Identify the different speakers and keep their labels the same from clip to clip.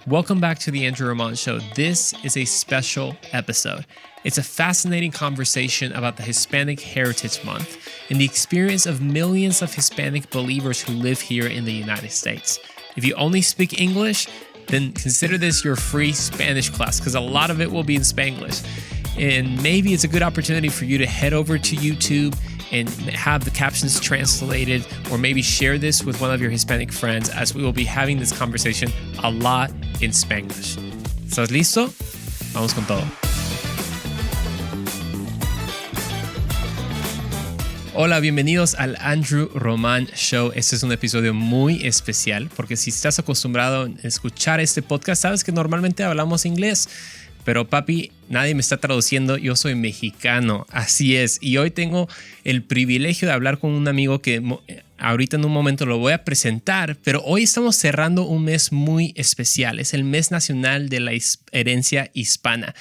Speaker 1: Welcome back to the Andrew Ramon Show. This is a special episode. It's a fascinating conversation about the Hispanic Heritage Month and the experience of millions of Hispanic believers who live here in the United States. If you only speak English, then consider this your free Spanish class because a lot of it will be in Spanglish. And maybe it's a good opportunity for you to head over to YouTube and have the captions translated, or maybe share this with one of your Hispanic friends as we will be having this conversation a lot in Spanglish. ¿Estás listo? Vamos con todo. Hola, bienvenidos al Andrew Ramon Show. Este es un episodio muy especial porque si estás acostumbrado a escuchar este podcast, sabes que normalmente hablamos inglés. Pero papi, nadie me está traduciendo, yo soy mexicano, así es. Y hoy tengo el privilegio de hablar con un amigo que ahorita en un momento lo voy a presentar, pero hoy estamos cerrando un mes muy especial. Es el mes nacional de la herencia hispana.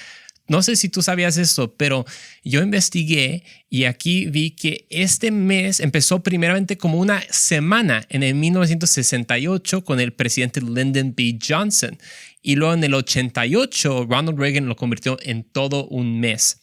Speaker 1: No sé si tú sabías eso, pero yo investigué y aquí vi que este mes empezó primeramente como una semana en el 1968 con el presidente Lyndon B. Johnson. Y luego en el 88 Ronald Reagan lo convirtió en todo un mes.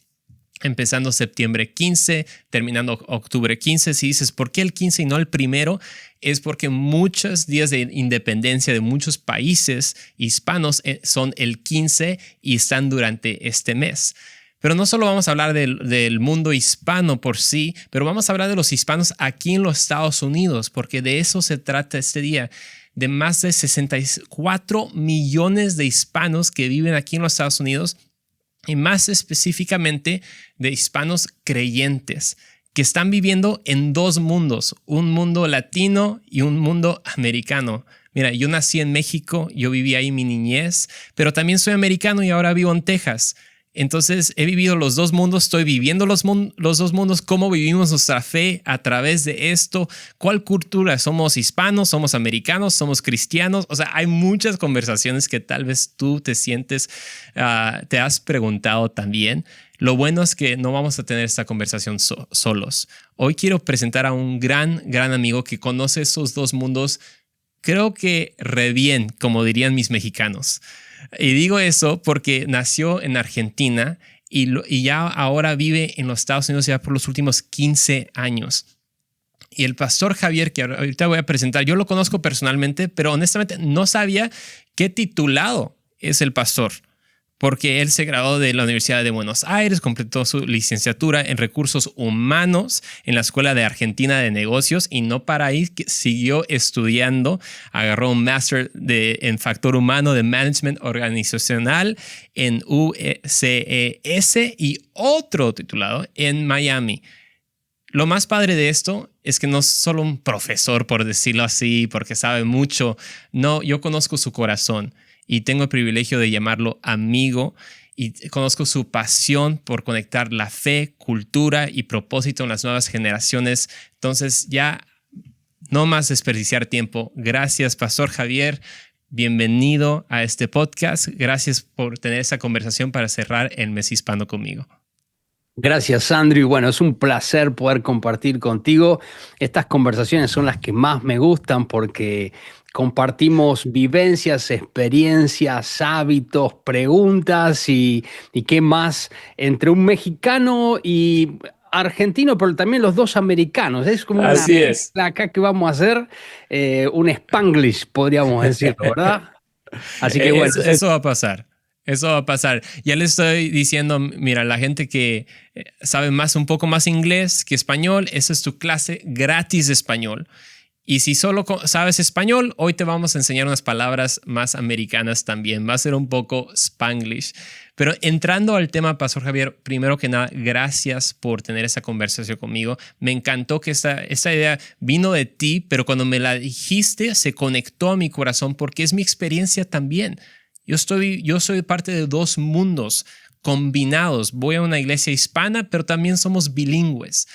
Speaker 1: Empezando septiembre 15, terminando octubre 15. Si dices, ¿por qué el 15 y no el primero? Es porque muchos días de independencia de muchos países hispanos son el 15 y están durante este mes. Pero no solo vamos a hablar del mundo hispano por sí, pero vamos a hablar de los hispanos aquí en los Estados Unidos, porque de eso se trata este día. De más de 64 millones de hispanos que viven aquí en los Estados Unidos, y más específicamente de hispanos creyentes que están viviendo en dos mundos, un mundo latino y un mundo americano. Mira, yo nací en México, yo viví ahí mi niñez, pero también soy americano y ahora vivo en Texas. Entonces he vivido los dos mundos, estoy viviendo los dos mundos, cómo vivimos nuestra fe a través de esto, cuál cultura, somos hispanos, somos americanos, somos cristianos. O sea, hay muchas conversaciones que tal vez tú te sientes, te has preguntado también. Lo bueno es que no vamos a tener esta conversación solos. Hoy quiero presentar a un gran amigo que conoce esos dos mundos, creo que re bien, como dirían mis mexicanos. Y digo eso porque nació en Argentina y ya ahora vive en los Estados Unidos ya por los últimos 15 años. Y el pastor Javier, que ahorita voy a presentar, yo lo conozco personalmente, pero honestamente no sabía qué titulado es el pastor, porque él se graduó de la Universidad de Buenos Aires, completó su licenciatura en Recursos Humanos en la Escuela de Argentina de Negocios y no para ahí, siguió estudiando, agarró un máster en Factor Humano de Management Organizacional en UCES y otro titulado en Miami. Lo más padre de esto es que no es solo un profesor, por decirlo así, porque sabe mucho. No, yo conozco su corazón. Y tengo el privilegio de llamarlo amigo y conozco su pasión por conectar la fe, cultura y propósito en las nuevas generaciones. Entonces ya no más desperdiciar tiempo. Gracias, Pastor Javier. Bienvenido a este podcast. Gracias por tener esa conversación para cerrar el mes hispano conmigo.
Speaker 2: Gracias, Andrew. Y bueno, es un placer poder compartir contigo. Estas conversaciones son las que más me gustan porque compartimos vivencias, experiencias, hábitos, preguntas y qué más entre un mexicano y argentino, pero también los dos americanos. Es como una mezcla acá que vamos a hacer, un Spanglish, podríamos decirlo, ¿verdad?
Speaker 1: Así que bueno. Eso va a pasar. Eso va a pasar. Ya le estoy diciendo, mira, la gente que sabe un poco más inglés que español, esa es tu clase gratis de español. Y si solo sabes español, hoy te vamos a enseñar unas palabras más americanas también. Va a ser un poco Spanglish. Pero entrando al tema, Pastor Javier, primero que nada, gracias por tener esa conversación conmigo. Me encantó que esta idea vino de ti, pero cuando me la dijiste, se conectó a mi corazón porque es mi experiencia también. Yo soy parte de dos mundos combinados. Voy a una iglesia hispana, pero también somos bilingües.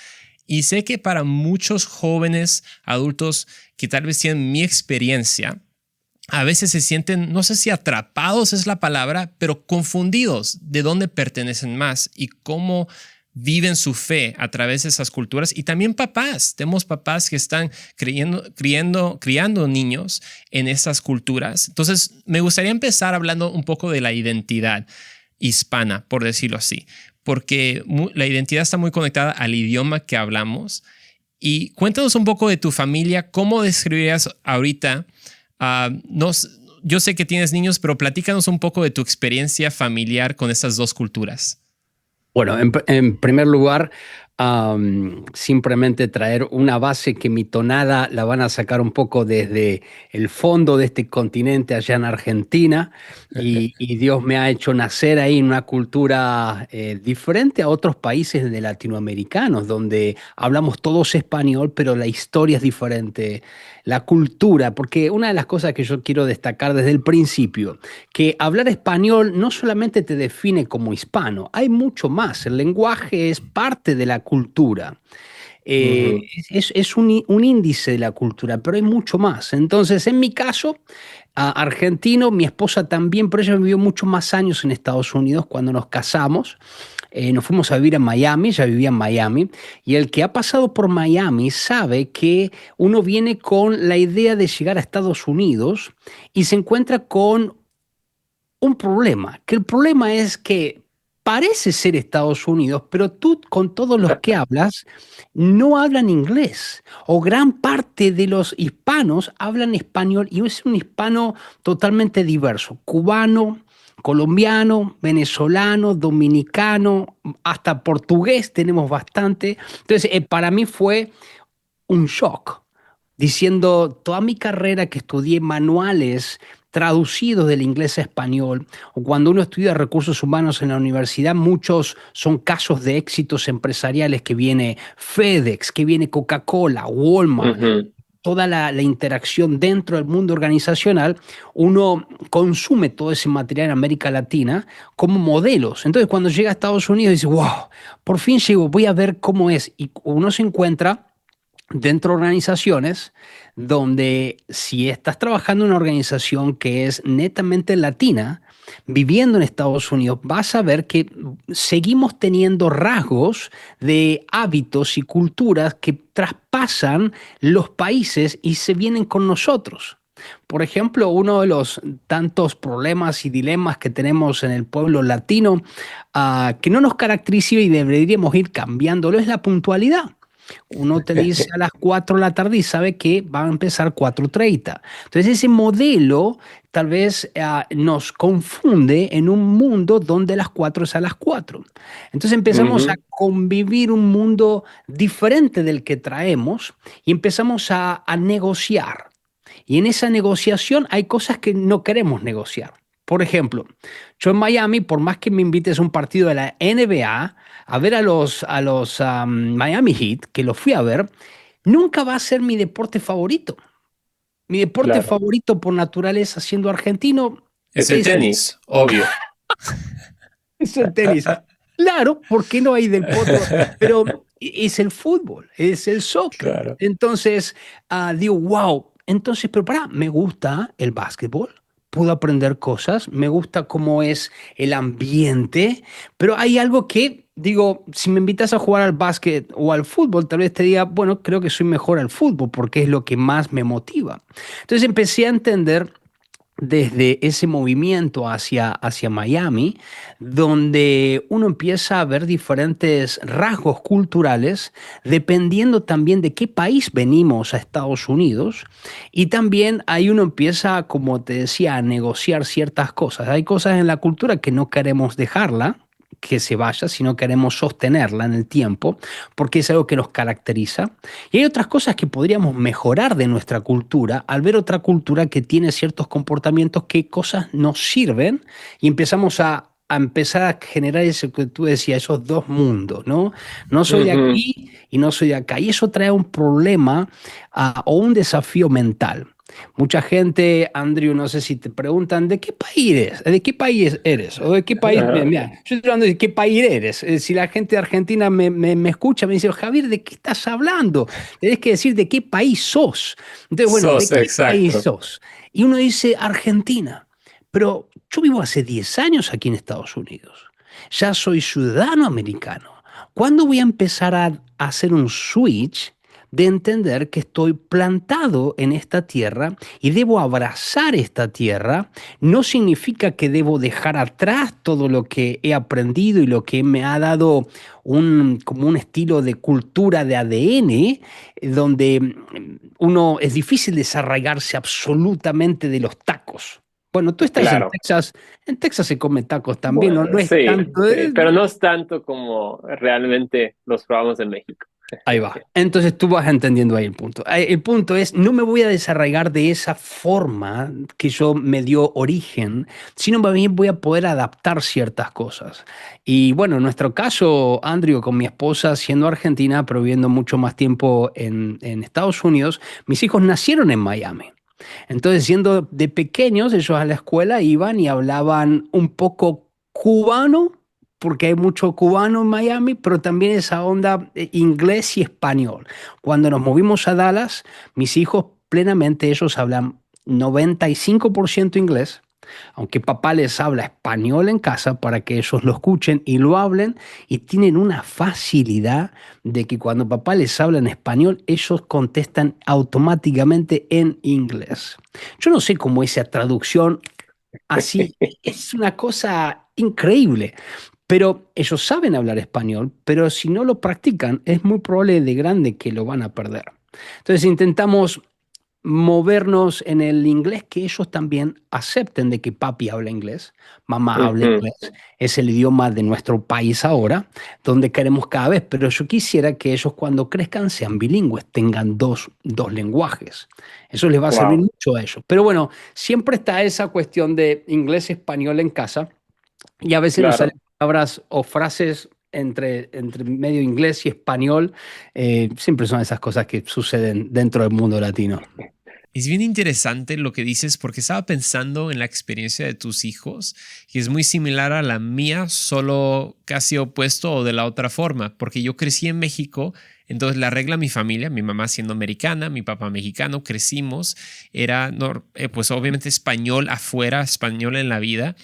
Speaker 1: Y sé que para muchos jóvenes adultos que tal vez tienen mi experiencia, a veces se sienten, no sé si atrapados es la palabra, pero confundidos de dónde pertenecen más y cómo viven su fe a través de esas culturas, y también papás. Tenemos papás que están criando niños en esas culturas. Entonces, me gustaría empezar hablando un poco de la identidad hispana, por decirlo así, porque la identidad está muy conectada al idioma que hablamos. Y cuéntanos un poco de tu familia. ¿Cómo describirías ahorita? Yo sé que tienes niños, pero platícanos un poco de tu experiencia familiar con estas dos culturas.
Speaker 2: Bueno, en primer lugar, simplemente traer una base que mi tonada la van a sacar un poco desde el fondo de este continente allá en Argentina y Dios me ha hecho nacer ahí en una cultura diferente a otros países de latinoamericanos, donde hablamos todos español, pero la historia es diferente, la cultura, porque una de las cosas que yo quiero destacar desde el principio, que hablar español no solamente te define como hispano, hay mucho más. El lenguaje es parte de la cultura.
Speaker 3: Ujú.
Speaker 2: Es un índice de la cultura, pero hay mucho más. Entonces, en mi caso, argentino, mi esposa también, pero ella vivió muchos más años en Estados Unidos cuando nos casamos. Nos fuimos a vivir en Miami, ella vivía en Miami, y el que ha pasado por Miami sabe que uno viene con la idea de llegar a Estados Unidos y se encuentra con un problema, que el problema es que parece ser Estados Unidos, pero tú con todos los que hablas no hablan inglés, o gran parte de los hispanos hablan español y es un hispano totalmente diverso, cubano, colombiano, venezolano, dominicano, hasta portugués tenemos bastante. Entonces, para mí fue un shock, diciendo toda mi carrera que estudié manuales traducidos del inglés a español, o cuando uno estudia recursos humanos en la universidad, muchos son casos de éxitos empresariales que viene FedEx, que viene Coca-Cola, Walmart,
Speaker 3: Ujú.
Speaker 2: toda la interacción dentro del mundo organizacional, uno consume todo ese material en América Latina como modelos. Entonces, cuando llega a Estados Unidos, dice, wow, por fin llego, voy a ver cómo es. Y uno se encuentra dentro de organizaciones donde si estás trabajando en una organización que es netamente latina, viviendo en Estados Unidos, vas a ver que seguimos teniendo rasgos de hábitos y culturas que traspasan los países y se vienen con nosotros. Por ejemplo, uno de los tantos problemas y dilemas que tenemos en el pueblo latino, que no nos caracteriza y deberíamos ir cambiándolo, es la puntualidad. Uno te dice a las 4 de la tarde y sabe que va a empezar 4:30. Entonces ese modelo tal vez nos confunde en un mundo donde las 4 es a las 4. Entonces empezamos a
Speaker 3: Ujú.
Speaker 2: convivir un mundo diferente del que traemos y empezamos a negociar. Y en esa negociación hay cosas que no queremos negociar. Por ejemplo, yo en Miami, por más que me invites a un partido de la NBA, a ver a los Miami Heat, que los fui a ver, nunca va a ser mi deporte favorito. Mi deporte
Speaker 3: Claro.
Speaker 2: favorito por naturaleza, siendo argentino,
Speaker 1: Es el
Speaker 2: es,
Speaker 1: tenis, obvio.
Speaker 2: es el tenis. Claro, porque no hay del potro, pero es el fútbol, es el soccer.
Speaker 3: Claro.
Speaker 2: Entonces, digo, wow. Entonces, pero pará, me gusta el básquetbol, puedo aprender cosas, me gusta cómo es el ambiente, pero hay algo que, digo, si me invitas a jugar al básquet o al fútbol, tal vez te diga, bueno, creo que soy mejor al fútbol porque es lo que más me motiva. Entonces empecé a entender desde ese movimiento hacia Miami, donde uno empieza a ver diferentes rasgos culturales, dependiendo también de qué país venimos a Estados Unidos, y también ahí uno empieza, como te decía, a negociar ciertas cosas. Hay cosas en la cultura que no queremos dejarla que se vaya, sino queremos sostenerla en el tiempo, porque es algo que nos caracteriza. Y hay otras cosas que podríamos mejorar de nuestra cultura al ver otra cultura que tiene ciertos comportamientos que cosas nos sirven y empezamos a empezar a generar eso que tú decías, esos dos mundos, ¿no? No soy de
Speaker 3: Ujú.
Speaker 2: aquí y no soy de acá. Y eso trae un problema o un desafío mental. Mucha gente, Andrew, no sé si te preguntan de qué país eres, de qué país eres, o de qué país,
Speaker 3: Ajá.
Speaker 2: mira, yo estoy hablando de qué país eres. Si la gente de Argentina me escucha, me dice, Javier, ¿de qué estás hablando? Tenés que decir de qué país sos. Entonces, bueno, ¿de
Speaker 3: Sos,
Speaker 2: qué país
Speaker 3: exacto.
Speaker 2: sos? Y uno dice Argentina, pero yo vivo hace 10 años aquí en Estados Unidos. Ya soy ciudadano americano. ¿Cuándo voy a empezar a hacer un switch de entender que estoy plantado en esta tierra y debo abrazar esta tierra? No significa que debo dejar atrás todo lo que he aprendido y lo que me ha dado como un estilo de cultura de ADN, donde uno es difícil desarraigarse absolutamente de los tacos. Bueno, tú estás
Speaker 3: Claro.
Speaker 2: En Texas se come tacos también, ¿no?
Speaker 3: Bueno,
Speaker 2: No es
Speaker 3: sí,
Speaker 2: tanto.
Speaker 3: sí, pero no es tanto como realmente los probamos en México.
Speaker 2: Ahí va. Entonces tú vas entendiendo ahí el punto. El punto es, no me voy a desarraigar de esa forma que yo me dio origen, sino más bien voy a poder adaptar ciertas cosas. Y bueno, en nuestro caso, Andrew, con mi esposa siendo argentina, pero viviendo mucho más tiempo en Estados Unidos, mis hijos nacieron en Miami. Entonces, siendo de pequeños, ellos a la escuela iban y hablaban un poco cubano, porque hay mucho cubano en Miami, pero también esa onda inglés y español. Cuando nos movimos a Dallas, mis hijos plenamente, ellos hablan 95% inglés, aunque papá les habla español en casa para que ellos lo escuchen y lo hablen, y tienen una facilidad de que cuando papá les habla en español, ellos contestan automáticamente en inglés. Yo no sé cómo esa traducción así es una cosa increíble, pero ellos saben hablar español, pero si no lo practican, es muy probable de grande que lo van a perder. Entonces intentamos movernos en el inglés que ellos también acepten de que papi habla inglés, mamá habla
Speaker 3: Ujú.
Speaker 2: inglés, es el idioma de nuestro país ahora, donde queremos cada vez, pero yo quisiera que ellos cuando crezcan sean bilingües, tengan dos lenguajes. Eso les va a servir
Speaker 3: Wow,
Speaker 2: mucho a ellos. Pero bueno, siempre está esa cuestión de inglés-español en casa y a veces nos salen
Speaker 3: claro.
Speaker 2: palabras o frases entre medio inglés y español. Siempre son esas cosas que suceden dentro del mundo latino.
Speaker 1: Es bien interesante lo que dices porque estaba pensando en la experiencia de tus hijos y es muy similar a la mía, solo casi opuesto o de la otra forma, porque yo crecí en México, entonces la regla de mi familia, mi mamá siendo americana, mi papá mexicano, crecimos, era pues obviamente español afuera, español en la vida,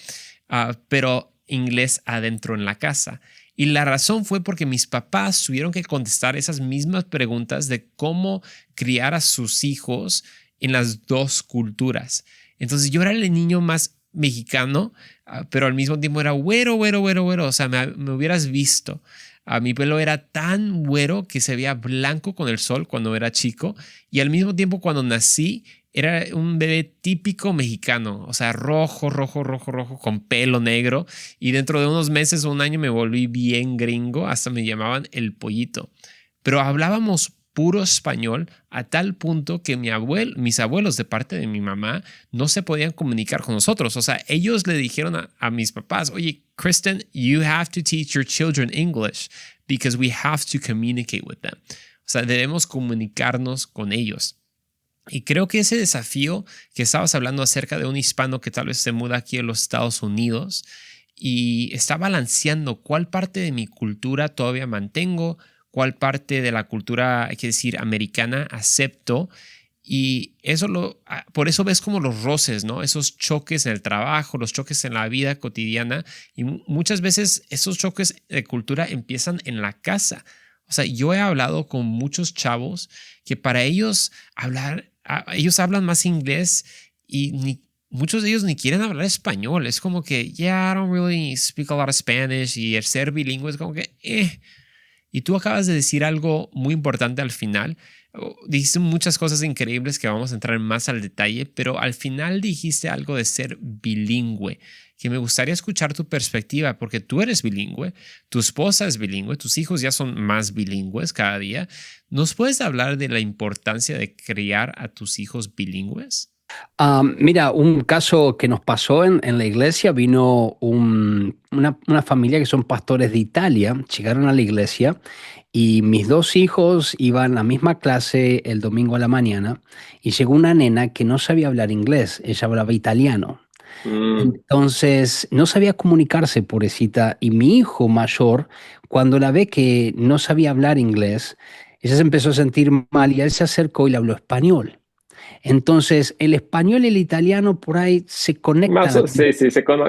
Speaker 1: pero inglés adentro en la casa. Y la razón fue porque mis papás tuvieron que contestar esas mismas preguntas de cómo criar a sus hijos en las dos culturas. Entonces yo era el niño más mexicano, pero al mismo tiempo era güero, güero, güero, güero. O sea, me hubieras visto. Mi pelo era tan güero que se veía blanco con el sol cuando era chico y al mismo tiempo cuando nací era un bebé típico mexicano, o sea, rojo, rojo, rojo, rojo, con pelo negro y dentro de unos meses o un año me volví bien gringo, hasta me llamaban el pollito. Pero hablábamos puro español a tal punto que mis abuelos de parte de mi mamá no se podían comunicar con nosotros. O sea, ellos le dijeron a mis papás, oye, Kristen, you have to teach your children English because we have to communicate with them. O sea, debemos comunicarnos con ellos. Y creo que ese desafío que estabas hablando acerca de un hispano que tal vez se muda aquí a los Estados Unidos y está balanceando cuál parte de mi cultura todavía mantengo, cuál parte de la cultura, hay que decir, americana acepto. Y por eso ves como los roces, ¿no? Esos choques en el trabajo, los choques en la vida cotidiana. Y muchas veces esos choques de cultura empiezan en la casa. O sea, yo he hablado con muchos chavos que para ellos ellos hablan más inglés y muchos de ellos ni quieren hablar español. Es como que, yeah, I don't really speak a lot of Spanish y el ser bilingüe es como que, Y tú acabas de decir algo muy importante al final. Dijiste muchas cosas increíbles que vamos a entrar más al detalle, pero al final dijiste algo de ser bilingüe, que me gustaría escuchar tu perspectiva, porque tú eres bilingüe, tu esposa es bilingüe, tus hijos ya son más bilingües cada día. ¿Nos puedes hablar de la importancia de criar a tus hijos bilingües?
Speaker 2: Mira, un caso que nos pasó en la iglesia, vino una familia que son pastores de Italia, llegaron a la iglesia y mis dos hijos iban a la misma clase el domingo a la mañana y llegó una nena que no sabía hablar inglés, ella hablaba italiano.
Speaker 3: Mm,
Speaker 2: Entonces no sabía comunicarse, pobrecita, y mi hijo mayor, cuando la ve que no sabía hablar inglés, ella se empezó a sentir mal y él se acercó y le habló español. Entonces, el español y el italiano por ahí se conectan.
Speaker 3: sí, sí,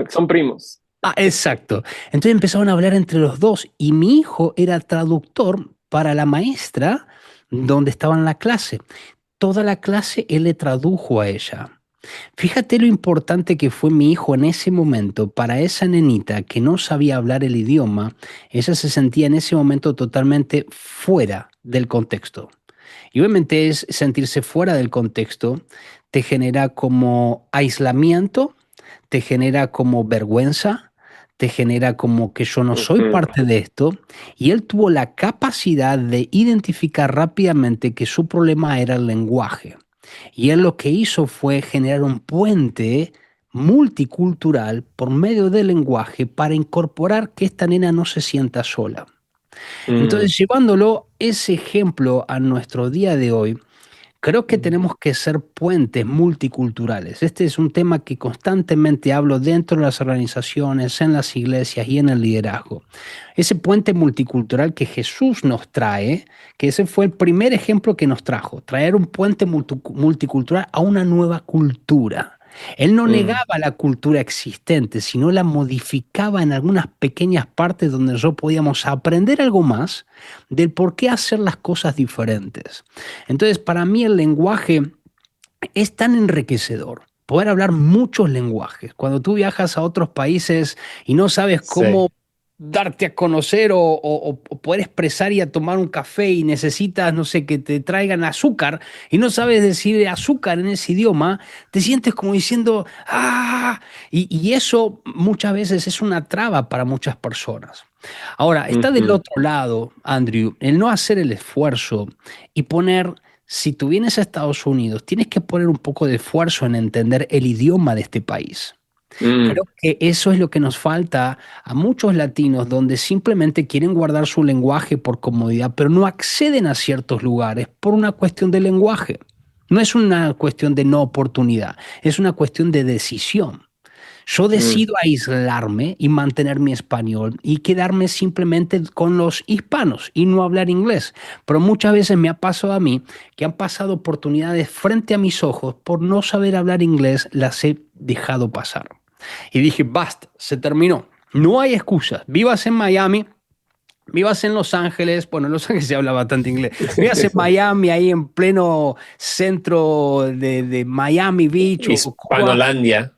Speaker 3: son primos.
Speaker 2: Exacto. Entonces empezaron a hablar entre los dos y mi hijo era traductor para la maestra donde estaba en la clase. Toda la clase él le tradujo a ella. Fíjate lo importante que fue mi hijo en ese momento para esa nenita que no sabía hablar el idioma. Ella se sentía en ese momento totalmente fuera del contexto. Y obviamente es sentirse fuera del contexto, te genera como aislamiento, te genera como vergüenza, te genera como que yo no soy
Speaker 3: Ujú,
Speaker 2: parte de esto. Y él tuvo la capacidad de identificar rápidamente que su problema era el lenguaje. Y él lo que hizo fue generar un puente multicultural por medio del lenguaje para incorporar que esta nena no se sienta sola.
Speaker 3: mm,
Speaker 2: Entonces, llevándolo ese ejemplo a nuestro día de hoy, creo que tenemos que ser puentes multiculturales. Este es un tema que constantemente hablo dentro de las organizaciones, en las iglesias y en el liderazgo. Ese puente multicultural que Jesús nos trae, que ese fue el primer ejemplo que nos trajo, traer un puente multicultural a una nueva cultura. Él no
Speaker 3: mm,
Speaker 2: negaba la cultura existente, sino la modificaba en algunas pequeñas partes donde nosotros podíamos aprender algo más del por qué hacer las cosas diferentes. Entonces, para mí el lenguaje es tan enriquecedor. Poder hablar muchos lenguajes. Cuando tú viajas a otros países y no sabes
Speaker 3: sí.
Speaker 2: cómo darte a conocer o poder expresar y a tomar un café y necesitas, no sé, que te traigan azúcar y no sabes decir azúcar en ese idioma, te sientes como diciendo, ¡ah! Y eso muchas veces es una traba para muchas personas. Ahora, está del
Speaker 3: Ujú,
Speaker 2: otro lado, Andrew, el no hacer el esfuerzo y poner, si tú vienes a Estados Unidos, tienes que poner un poco de esfuerzo en entender el idioma de este país.
Speaker 3: mm,
Speaker 2: Creo que eso es lo que nos falta a muchos latinos, donde simplemente quieren guardar su lenguaje por comodidad, pero no acceden a ciertos lugares por una cuestión de lenguaje. No es una cuestión de no oportunidad, es una cuestión de decisión. Yo
Speaker 3: mm,
Speaker 2: decido aislarme y mantener mi español y quedarme simplemente con los hispanos y no hablar inglés. Pero muchas veces me ha pasado a mí que han pasado oportunidades frente a mis ojos por no saber hablar inglés, las he dejado pasar. Y dije, basta, se terminó. No hay excusas. Vivas en Miami, vivas en Los Ángeles, bueno, en Los Ángeles se habla bastante inglés. Vivas en Miami, ahí en pleno centro de Miami Beach o Cuba,
Speaker 3: Hispanolandia.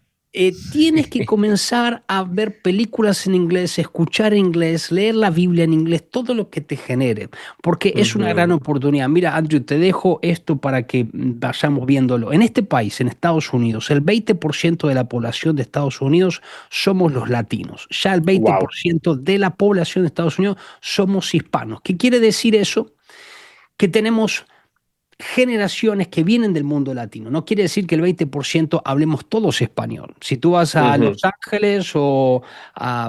Speaker 2: tienes que comenzar a ver películas en inglés, escuchar inglés, leer la Biblia en inglés, todo lo que te genere, porque es una gran
Speaker 3: Ujú,
Speaker 2: oportunidad. Mira, Andrew, te dejo esto para que vayamos viéndolo. En este país, en Estados Unidos, el 20% de la población de Estados Unidos somos los latinos. Ya el veinte por
Speaker 3: wow.
Speaker 2: ciento de la población de Estados Unidos somos hispanos. ¿Qué quiere decir eso? Que tenemos generaciones que vienen del mundo latino. No quiere decir que el 20% hablemos todos español. Si tú vas a Los
Speaker 3: Ujú,
Speaker 2: Ángeles o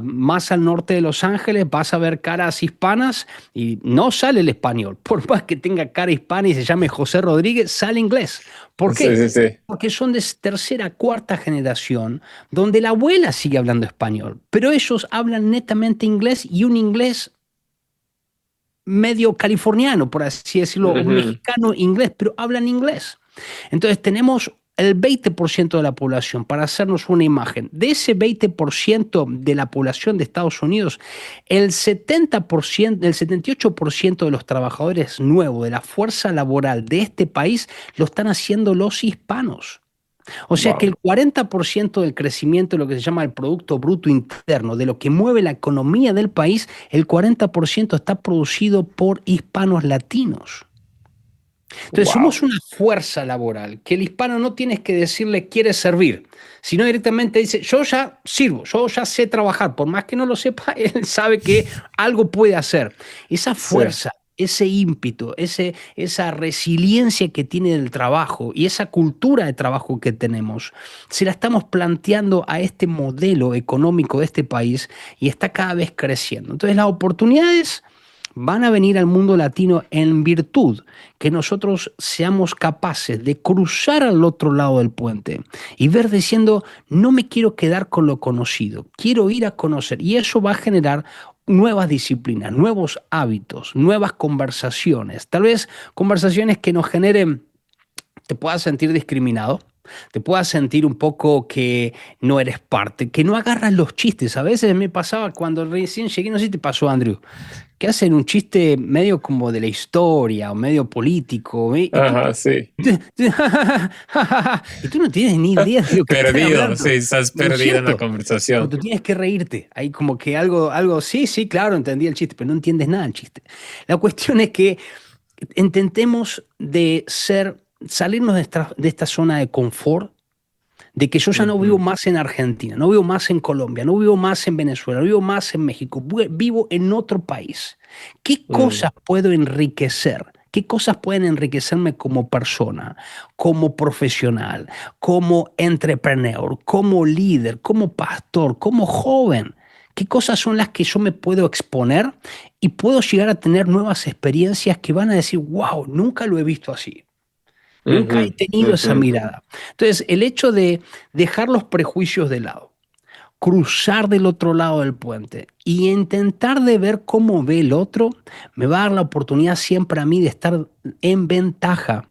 Speaker 2: más al norte de Los Ángeles, vas a ver caras hispanas y no sale el español. Por más que tenga cara hispana y se llame José Rodríguez, sale inglés. ¿Por
Speaker 3: sí,
Speaker 2: qué?
Speaker 3: sí, sí.
Speaker 2: Porque son de tercera, cuarta generación, donde la abuela sigue hablando español, pero ellos hablan netamente inglés y un inglés medio californiano, por así decirlo, o
Speaker 3: Ujú,
Speaker 2: mexicano inglés, pero hablan inglés. Entonces tenemos el 20% de la población, para hacernos una imagen. De ese 20% de la población de Estados Unidos, el 70%, el 78% de los trabajadores nuevos, de la fuerza laboral de este país, lo están haciendo los hispanos. O sea que
Speaker 3: wow.
Speaker 2: el 40% del crecimiento de lo que se llama el Producto Bruto Interno, de lo que mueve la economía del país, el 40% está producido por hispanos latinos. Entonces somos
Speaker 3: Wow.
Speaker 2: una fuerza laboral que el hispano no tienes que decirle quiere servir, sino directamente dice yo ya sirvo, yo ya sé trabajar, por más que no lo sepa, él sabe que algo puede hacer. Esa
Speaker 3: Sí.
Speaker 2: fuerza, ese ímpetu, esa resiliencia que tiene el trabajo y esa cultura de trabajo que tenemos, se la estamos planteando a este modelo económico de este país y está cada vez creciendo. Entonces las oportunidades van a venir al mundo latino en virtud que nosotros seamos capaces de cruzar al otro lado del puente y ver diciendo, no me quiero quedar con lo conocido, quiero ir a conocer. Y eso va a generar nuevas disciplinas, nuevos hábitos, nuevas conversaciones, tal vez conversaciones que nos generen, te puedas sentir discriminado. te puedas sentir un poco que no eres parte, que no agarras los chistes. A veces me pasaba cuando recién llegué, no sé si te pasó, Andrew, que hacen un chiste medio como de la historia o medio político, ¿eh? Y tú,
Speaker 3: Ajá, sí.
Speaker 2: y tú no tienes ni idea de lo que están
Speaker 1: Perdido, sí,
Speaker 2: hablando.
Speaker 1: estás
Speaker 2: ¿No es
Speaker 1: perdido en la
Speaker 2: cierto? Pero
Speaker 1: conversación.
Speaker 2: tú tienes que reírte. Hay como que algo, sí, sí, claro, entendí el chiste, pero no entiendes nada del chiste. La cuestión es que intentemos salirnos de esta zona de confort, de que yo ya no vivo
Speaker 3: Ujú,
Speaker 2: más en Argentina, no vivo más en Colombia, no vivo más en Venezuela, no vivo más en México, vivo en otro país. ¿Qué
Speaker 3: mm,
Speaker 2: cosas puedo enriquecer? ¿Qué cosas pueden enriquecerme como persona, como profesional, como entrepreneur, como líder, como pastor, como joven? ¿Qué cosas son las que yo me puedo exponer y puedo llegar a tener nuevas experiencias que van a decir, wow, nunca lo he visto así? Nunca he
Speaker 3: ujú,
Speaker 2: tenido esa
Speaker 3: ujú,
Speaker 2: mirada. Entonces, el hecho de dejar los prejuicios de lado, cruzar del otro lado del puente y intentar de ver cómo ve el otro, me va a dar la oportunidad siempre a mí de estar en ventaja,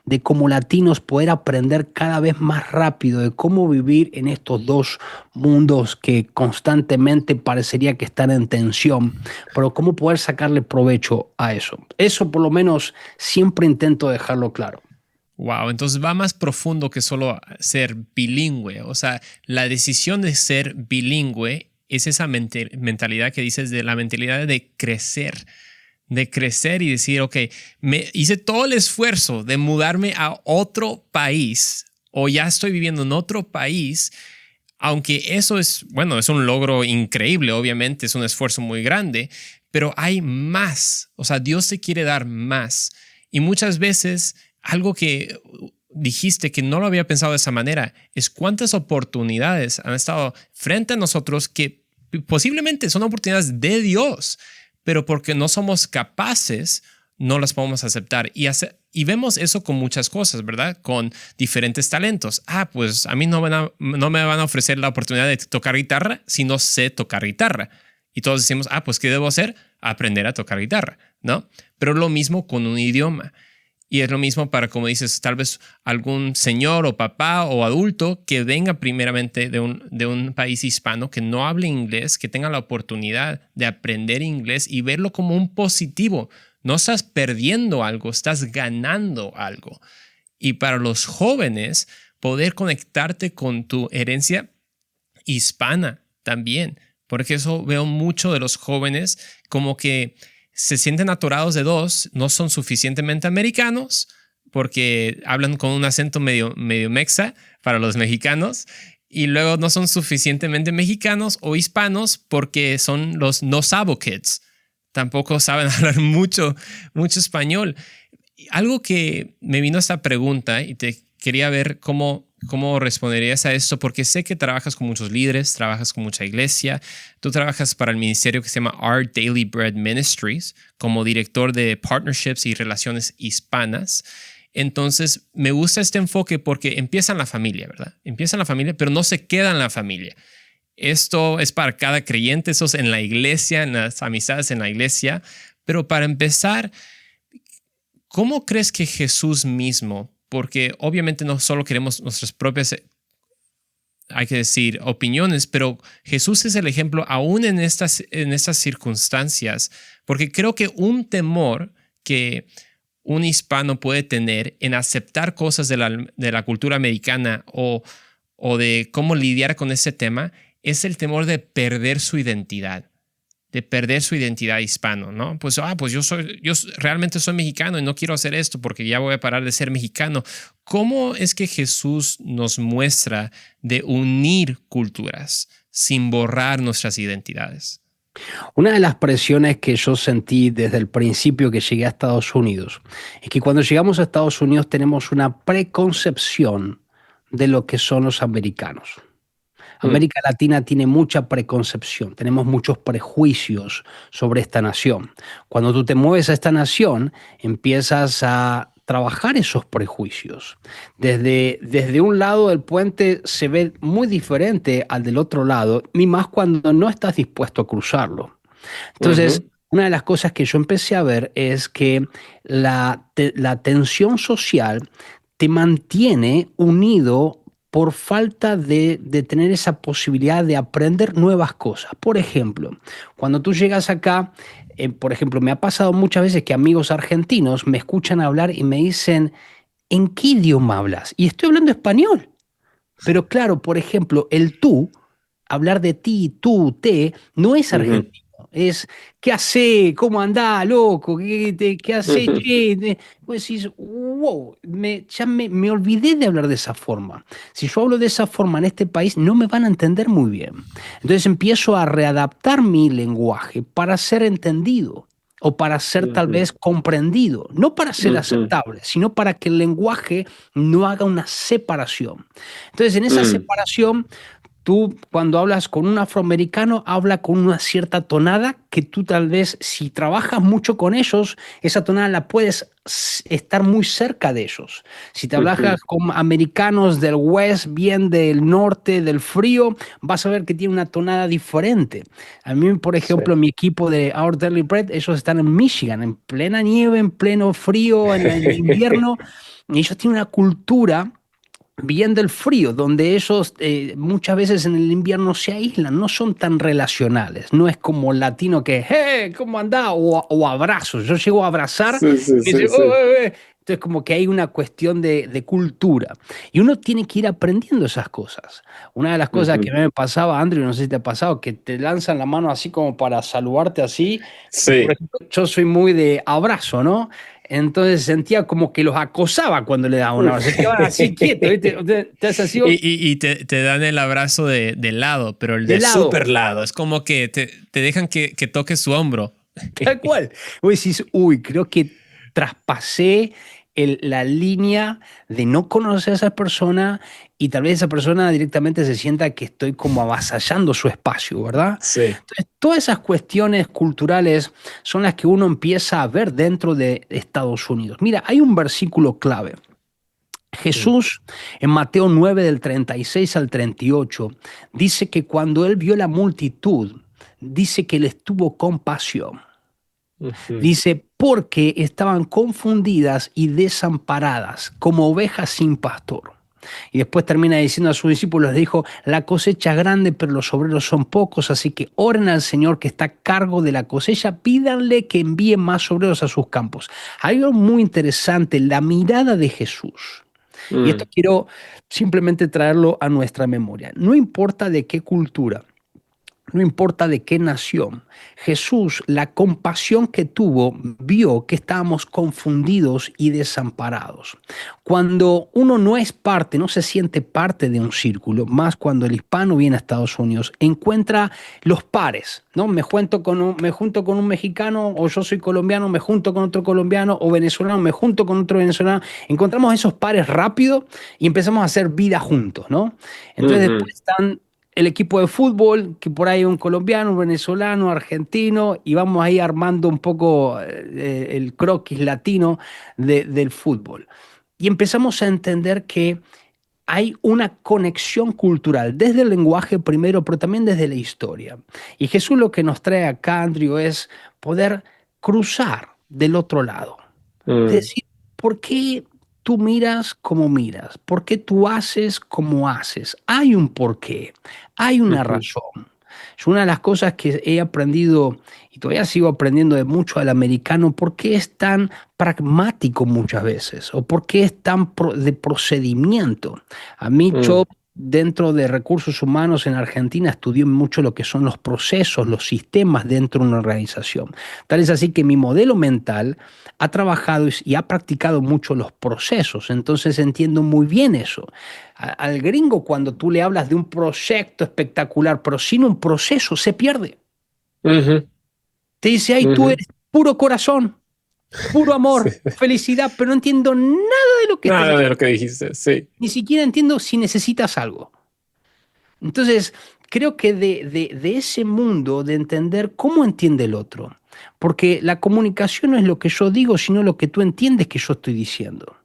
Speaker 2: de como latinos poder aprender cada vez más rápido de cómo vivir en estos dos mundos que constantemente parecería que están en tensión, pero cómo poder sacarle provecho a eso. Eso por lo menos siempre intento dejarlo claro.
Speaker 1: Wow, entonces va más profundo que solo ser bilingüe. O sea, la decisión de ser bilingüe es esa mentalidad que dices de la mentalidad de crecer y decir, ok, me hice todo el esfuerzo de mudarme a otro país o ya estoy viviendo en otro país, aunque eso es, bueno, es un logro increíble, obviamente, es un esfuerzo muy grande, pero hay más. O sea, Dios te quiere dar más. Y muchas veces algo que dijiste que no lo había pensado de esa manera es cuántas oportunidades han estado frente a nosotros que posiblemente son oportunidades de Dios, pero porque no somos capaces, no las podemos aceptar. Y vemos eso con muchas cosas, ¿verdad? Con diferentes talentos. Ah, pues a mí no me van a ofrecer la oportunidad de tocar guitarra si no sé tocar guitarra. Y todos decimos, ah, pues ¿qué debo hacer? Aprender a tocar guitarra, ¿no? Pero lo mismo con un idioma. Y es lo mismo para, como dices, tal vez algún señor o papá o adulto que venga primeramente de un país hispano que no hable inglés, que tenga la oportunidad de aprender inglés y verlo como un positivo. No estás perdiendo algo, estás ganando algo. Y para los jóvenes, poder conectarte con tu herencia hispana también, porque eso veo mucho de los jóvenes como que se sienten atorados de dos, no son suficientemente americanos porque hablan con un acento medio mexa para los mexicanos y luego no son suficientemente mexicanos o hispanos porque son los no sabo kids. Tampoco saben hablar mucho español. Algo que me vino esta pregunta y te quería ver cómo responderías a esto, porque sé que trabajas con muchos líderes, trabajas con mucha iglesia, tú trabajas para el ministerio que se llama Our Daily Bread Ministries como director de partnerships y relaciones hispanas. Entonces, me gusta este enfoque porque empieza en la familia, ¿verdad? Empieza en la familia, pero no se queda en la familia. Esto es para cada creyente, eso es en la iglesia, en las amistades en la iglesia, pero para empezar, ¿cómo crees que Jesús mismo, porque obviamente no solo queremos nuestras propias, hay que decir, opiniones, pero Jesús es el ejemplo aún en estas circunstancias, porque creo que un temor que un hispano puede tener en aceptar cosas de la cultura americana o de cómo lidiar con ese tema es el temor de perder su identidad hispano, ¿no? Pues, pues yo realmente soy mexicano y no quiero hacer esto porque ya voy a parar de ser mexicano. ¿Cómo es que Jesús nos muestra de unir culturas sin borrar nuestras identidades?
Speaker 2: Una de las presiones que yo sentí desde el principio que llegué a Estados Unidos es que cuando llegamos a Estados Unidos tenemos una preconcepción de lo que son los americanos.
Speaker 3: mm,
Speaker 2: América Latina tiene mucha preconcepción, tenemos muchos prejuicios sobre esta nación. Cuando tú te mueves a esta nación, empiezas a trabajar esos prejuicios. Desde un lado del puente se ve muy diferente al del otro lado, ni más cuando no estás dispuesto a cruzarlo. Entonces,
Speaker 3: ujú,
Speaker 2: una de las cosas que yo empecé a ver es que la tensión social te mantiene unido por falta de tener esa posibilidad de aprender nuevas cosas. Por ejemplo, cuando tú llegas acá, por ejemplo, me ha pasado muchas veces que amigos argentinos me escuchan hablar y me dicen, ¿en qué idioma hablas? Y estoy hablando español. Pero claro, por ejemplo, el tú, hablar de ti, tú, te, no es
Speaker 3: Ujú,
Speaker 2: argentino. Es, ¿qué hace? ¿Cómo andá, loco? ¿Qué hace,
Speaker 3: ujú,
Speaker 2: che? Pues decís, wow, me olvidé de hablar de esa forma. Si yo hablo de esa forma en este país, no me van a entender muy bien. Entonces empiezo a readaptar mi lenguaje para ser entendido o para ser tal
Speaker 3: ujú,
Speaker 2: vez comprendido, no para ser
Speaker 3: ujú,
Speaker 2: aceptable, sino para que el lenguaje no haga una separación. Entonces, en esa
Speaker 3: mm,
Speaker 2: separación, tú cuando hablas con un afroamericano, habla con una cierta tonada que tú tal vez, si trabajas mucho con ellos, esa tonada la puedes estar muy cerca de ellos. Si te hablas
Speaker 3: ujú,
Speaker 2: con americanos del West, bien del norte, del frío, vas a ver que tiene una tonada diferente. A mí, por
Speaker 3: sí.
Speaker 2: ejemplo, mi equipo de Our Daily Bread, ellos están en Michigan, en plena nieve, en pleno frío, en el invierno, y ellos tienen una cultura bien del frío, donde ellos muchas veces en el invierno se aíslan, no son tan relacionales, no es como el latino que, hey, ¿cómo andás? O abrazos, yo llego a abrazar
Speaker 3: Sí, sí,
Speaker 2: y dice,
Speaker 3: sí, sí.
Speaker 2: entonces como que hay una cuestión de cultura y uno tiene que ir aprendiendo esas cosas. Una de las cosas que
Speaker 3: Ujú,
Speaker 2: a mí me pasaba, Andrew, no sé si te ha pasado, que te lanzan la mano así como para saludarte así, y por
Speaker 3: sí.
Speaker 2: ejemplo, yo soy muy de abrazo, ¿no? Entonces sentía como que los acosaba cuando le daba un abrazo. Se quedaban así quietos, ¿viste? Te hace así
Speaker 1: Y te dan el abrazo de lado, pero el
Speaker 2: de
Speaker 1: de
Speaker 2: lado,
Speaker 1: súper lado. Es como que te dejan que toques su hombro.
Speaker 2: tal cual. Vos decís, uy, creo que traspasé la línea de no conocer a esa persona y tal vez esa persona directamente se sienta que estoy como avasallando su espacio, ¿verdad?
Speaker 3: Sí.
Speaker 2: Entonces, todas esas cuestiones culturales son las que uno empieza a ver dentro de Estados Unidos. Mira, hay un versículo clave.
Speaker 3: Mm,
Speaker 2: Jesús en Mateo 9 del 36 al 38 dice que cuando él vio la multitud, dice que les tuvo compasión.
Speaker 3: ujú,
Speaker 2: Dice, porque estaban confundidas y desamparadas como ovejas sin pastor. Y después termina diciendo a sus discípulos, les dijo, la cosecha es grande, pero los obreros son pocos, así que oren al Señor que está a cargo de la cosecha, pídanle que envíe más obreros a sus campos. Hay algo muy interesante, la mirada de Jesús. Y esto
Speaker 3: mm,
Speaker 2: quiero simplemente traerlo a nuestra memoria. No importa de qué cultura, no importa de qué nación. Jesús, la compasión que tuvo, vio que estábamos confundidos y desamparados. Cuando uno no es parte, no se siente parte de un círculo, más cuando el hispano viene a Estados Unidos, encuentra los pares, ¿no? Me junto con un mexicano, o yo soy colombiano, me junto con otro colombiano, o venezolano, me junto con otro venezolano. Encontramos esos pares rápido y empezamos a hacer vida juntos, ¿no? Entonces
Speaker 3: ujú,
Speaker 2: después están el equipo de fútbol, que por ahí un colombiano, un venezolano, argentino, y vamos ahí armando un poco el croquis latino del fútbol. Y empezamos a entender que hay una conexión cultural desde el lenguaje primero, pero también desde la historia. Y Jesús lo que nos trae acá, Andrew, es poder cruzar del otro lado. Es
Speaker 3: mm,
Speaker 2: decir, ¿por qué tú miras como miras? ¿Por qué tú haces como haces? Hay un porqué, hay una
Speaker 3: ujú,
Speaker 2: razón. Es una de las cosas que he aprendido y todavía sigo aprendiendo de mucho al americano, por qué es tan pragmático muchas veces o por qué es tan de procedimiento. A mí, yo
Speaker 3: mm,
Speaker 2: dentro de recursos humanos en Argentina estudié mucho lo que son los procesos, los sistemas dentro de una organización. Tal es así que mi modelo mental ha trabajado y ha practicado mucho los procesos, entonces entiendo muy bien eso. Al gringo cuando tú le hablas de un proyecto espectacular, pero sin un proceso, se pierde.
Speaker 3: ujú,
Speaker 2: Te dice, ay, tú
Speaker 3: ujú.
Speaker 2: eres puro corazón, puro
Speaker 3: Sí.
Speaker 2: amor, felicidad, pero no entiendo nada de lo que estás
Speaker 3: Nada de
Speaker 2: diciendo.
Speaker 3: lo que dijiste, sí.
Speaker 2: Ni siquiera entiendo si necesitas algo. Entonces, creo que de ese mundo, de entender cómo entiende el otro, porque la comunicación no es lo que yo digo, sino lo que tú entiendes que yo estoy diciendo.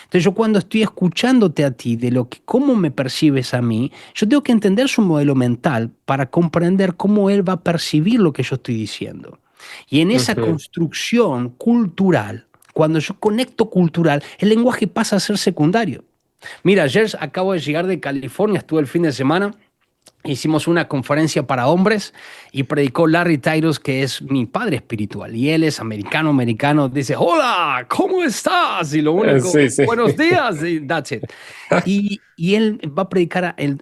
Speaker 2: Entonces yo cuando estoy escuchándote a ti de lo que cómo me percibes a mí, yo tengo que entender su modelo mental para comprender cómo él va a percibir lo que yo estoy diciendo. Y en esa
Speaker 3: Ujú,
Speaker 2: construcción cultural, cuando yo conecto cultural, el lenguaje pasa a ser secundario. Mira, ayer acabo de llegar de California, estuve el fin de semana. Hicimos una conferencia para hombres y predicó Larry Tyrus, que es mi padre espiritual. Y él es americano. Dice, hola, ¿cómo estás? Y lo único,
Speaker 3: Sí, sí.
Speaker 2: buenos días, y that's it. Y él va a predicar el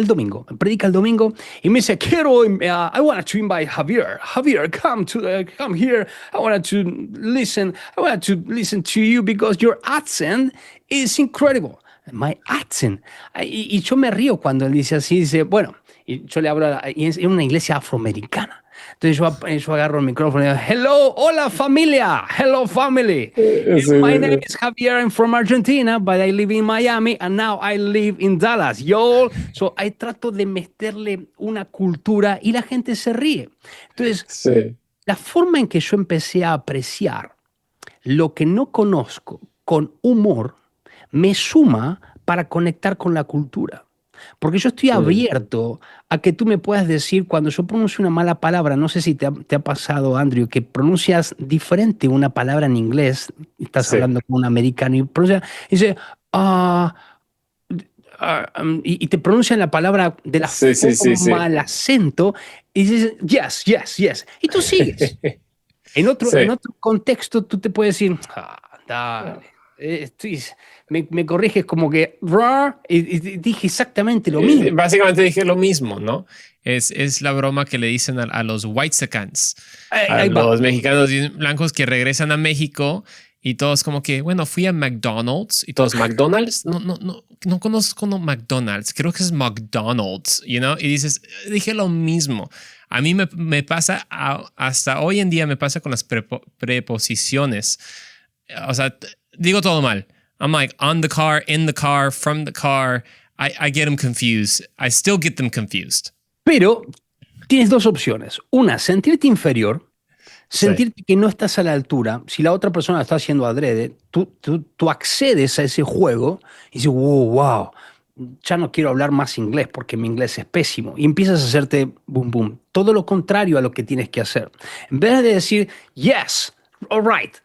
Speaker 2: domingo. Predica el domingo y me dice, I want to invite Javier. Javier, come here. I want to listen to you because your accent is incredible. My accent. Y yo me río cuando él dice así, dice, bueno, y yo le hablo, y es una iglesia afroamericana. Entonces yo agarro el micrófono y digo, hello, hola familia, hello family. My name is Javier, I'm from Argentina, but I live in Miami and now I live in Dallas. Yo, so I trato de meterle una cultura y la gente se ríe. Entonces,
Speaker 3: Sí.
Speaker 2: la forma en que yo empecé a apreciar lo que no conozco con humor me suma para conectar con la cultura. Porque yo estoy abierto a que tú me puedas decir, cuando yo pronuncio una mala palabra, no sé si te ha pasado, Andrew, que pronuncias diferente una palabra en inglés, estás
Speaker 3: Sí.
Speaker 2: hablando con un americano y dice, y te pronuncian la palabra de la
Speaker 3: Sí, sí, sí, sí.
Speaker 2: forma, el acento, y dices, yes, yes, yes. Y tú sigues. En
Speaker 3: Sí.
Speaker 2: otro contexto, tú te puedes decir, dale, me corriges como que, y dije exactamente lo mismo.
Speaker 1: Básicamente dije lo mismo, ¿no? Es la broma que le dicen a los whitexicans, a
Speaker 2: Ahí va.
Speaker 1: los mexicanos blancos que regresan a México y todos como que, bueno, fui a McDonald's y todos, ¿McDonald's? No conozco McDonald's, creo que es McDonald's, you know? Y dices, dije lo mismo. A mí me pasa, hasta hoy en día me pasa con las preposiciones. O sea, digo todo mal. I'm like on the car, in the car, from the car. I get them confused. I still get them confused.
Speaker 2: Pero tienes dos opciones. Una, sentirte inferior, sentirte que no estás a la altura. Si la otra persona lo está haciendo adrede, tú accedes a ese juego y dices, wow, ya no quiero hablar más inglés porque mi inglés es pésimo. Y empiezas a hacerte boom, boom. Todo lo contrario a lo que tienes que hacer. En vez de decir, yes, all right,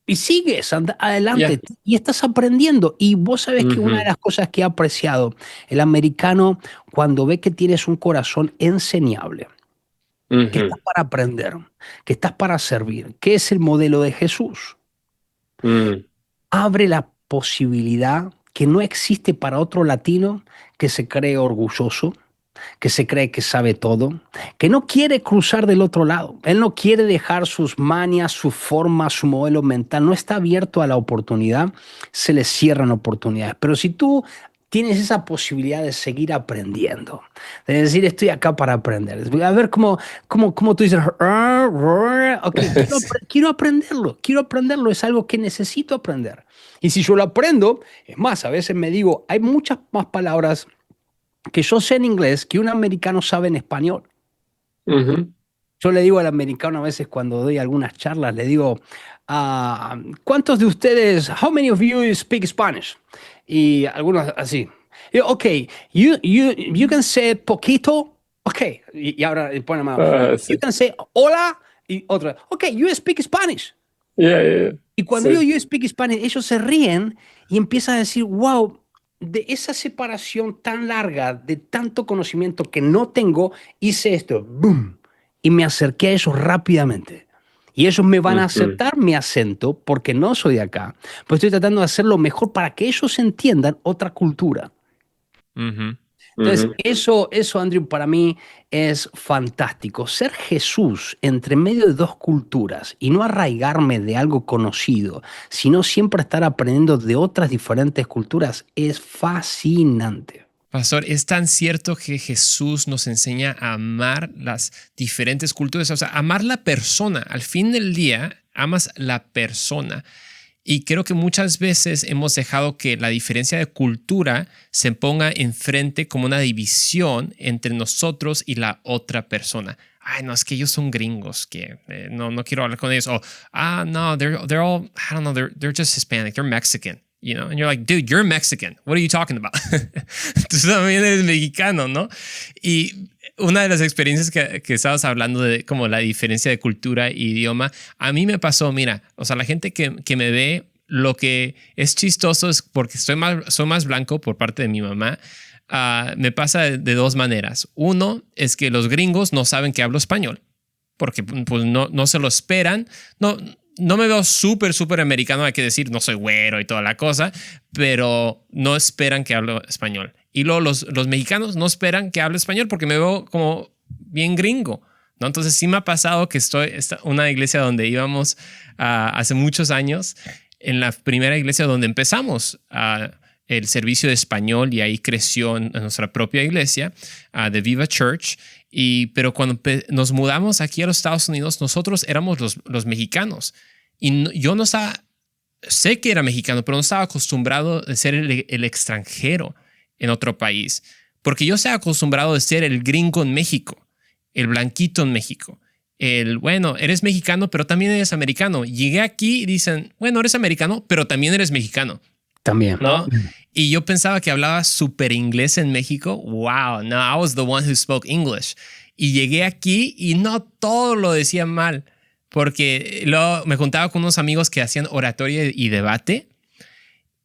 Speaker 2: y sigues adelante y estás aprendiendo. Y vos sabés que una de las cosas que he apreciado, el americano, cuando ve que tienes un corazón enseñable, que estás para aprender, que estás para servir, que es el modelo de Jesús, abre la posibilidad que no existe para otro latino que se cree orgulloso, que se cree que sabe todo, que no quiere cruzar del otro lado. Él no quiere dejar sus manias, su forma, su modelo mental. No está abierto a la oportunidad, se le cierran oportunidades. Pero si tú tienes esa posibilidad de seguir aprendiendo, de decir, estoy acá para aprender. A ver cómo tú dices, okay, quiero aprenderlo, es algo que necesito aprender. Y si yo lo aprendo, es más, a veces me digo, hay muchas más palabras que yo sé en inglés que un americano sabe en español. Yo le digo al americano a veces cuando doy algunas charlas, le digo, ¿cuántos de ustedes, how many of you speak Spanish? Y algunos así. Y, ok, you can say poquito, ok. Y ahora pone más. You can say hola, y otra, ok, you speak Spanish.
Speaker 3: Yeah.
Speaker 2: Y cuando digo you speak Spanish, ellos se ríen y empiezan a decir, wow, de esa separación tan larga, de tanto conocimiento que no tengo, hice esto, boom, y me acerqué a ellos rápidamente. Y ellos me van a aceptar mi acento porque no soy de acá, pues estoy tratando de hacerlo mejor para que ellos entiendan otra cultura. Entonces, eso, Andrew, para mí es fantástico. Ser Jesús entre medio de dos culturas y no arraigarme de algo conocido, sino siempre estar aprendiendo de otras diferentes culturas es fascinante.
Speaker 1: Pastor, es tan cierto que Jesús nos enseña a amar las diferentes culturas, o sea, amar la persona. Al fin del día, amas la persona. Y creo que muchas veces hemos dejado que la diferencia de cultura se ponga enfrente como una división entre nosotros y la otra persona. Ay, no, es que ellos son gringos, que no quiero hablar con ellos. O, no, they're all, I don't know, they're just Hispanic, they're Mexican. You know, and you're like, dude, you're Mexican. What are you talking about? Tú también eres mexicano, ¿no? Y una de las experiencias que estabas hablando de como la diferencia de cultura e idioma, a mí me pasó, mira, o sea, la gente que me ve, lo que es chistoso es porque soy más blanco por parte de mi mamá. Me pasa de dos maneras. Uno es que los gringos no saben que hablo español porque pues, no se lo esperan. No me veo súper americano, hay que decir, no soy güero y toda la cosa, pero no esperan que hable español. Y luego los mexicanos no esperan que hable español porque me veo como bien gringo, ¿no? Entonces sí me ha pasado que una iglesia donde íbamos hace muchos años, en la primera iglesia donde empezamos el servicio de español y ahí creció en nuestra propia iglesia, de Viva Church. Pero cuando nos mudamos aquí a los Estados Unidos, nosotros éramos los mexicanos. Y yo no estaba, sé que era mexicano, pero no estaba acostumbrado de ser el extranjero en otro país. Porque yo estaba acostumbrado de ser el gringo en México, el blanquito en México. Bueno, eres mexicano, pero también eres americano. Llegué aquí y dicen, bueno, eres americano, pero también eres mexicano.
Speaker 2: También.
Speaker 1: ¿No? Y yo pensaba que hablaba súper inglés en México. Wow, no, I was the one who spoke English. Y llegué aquí y no todo lo decía mal, porque luego me juntaba con unos amigos que hacían oratoria y debate.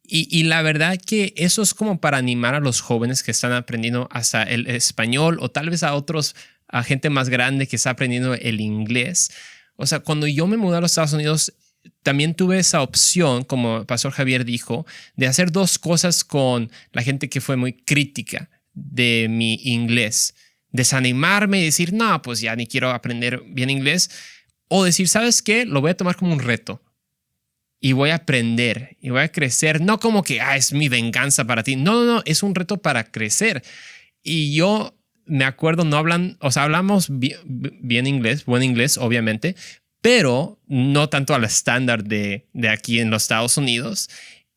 Speaker 1: Y la verdad que eso es como para animar a los jóvenes que están aprendiendo hasta el español o tal vez a gente más grande que está aprendiendo el inglés. O sea, cuando yo me mudé a los Estados Unidos, también tuve esa opción, como el pastor Javier dijo, de hacer dos cosas con la gente que fue muy crítica de mi inglés. Desanimarme y decir, no, pues ya ni quiero aprender bien inglés. O decir, ¿sabes qué? Lo voy a tomar como un reto. Y voy a aprender y voy a crecer. No como que, es mi venganza para ti. No, es un reto para crecer. Y yo me acuerdo, hablamos bien inglés, buen inglés, obviamente, pero no tanto al estándar de aquí en los Estados Unidos.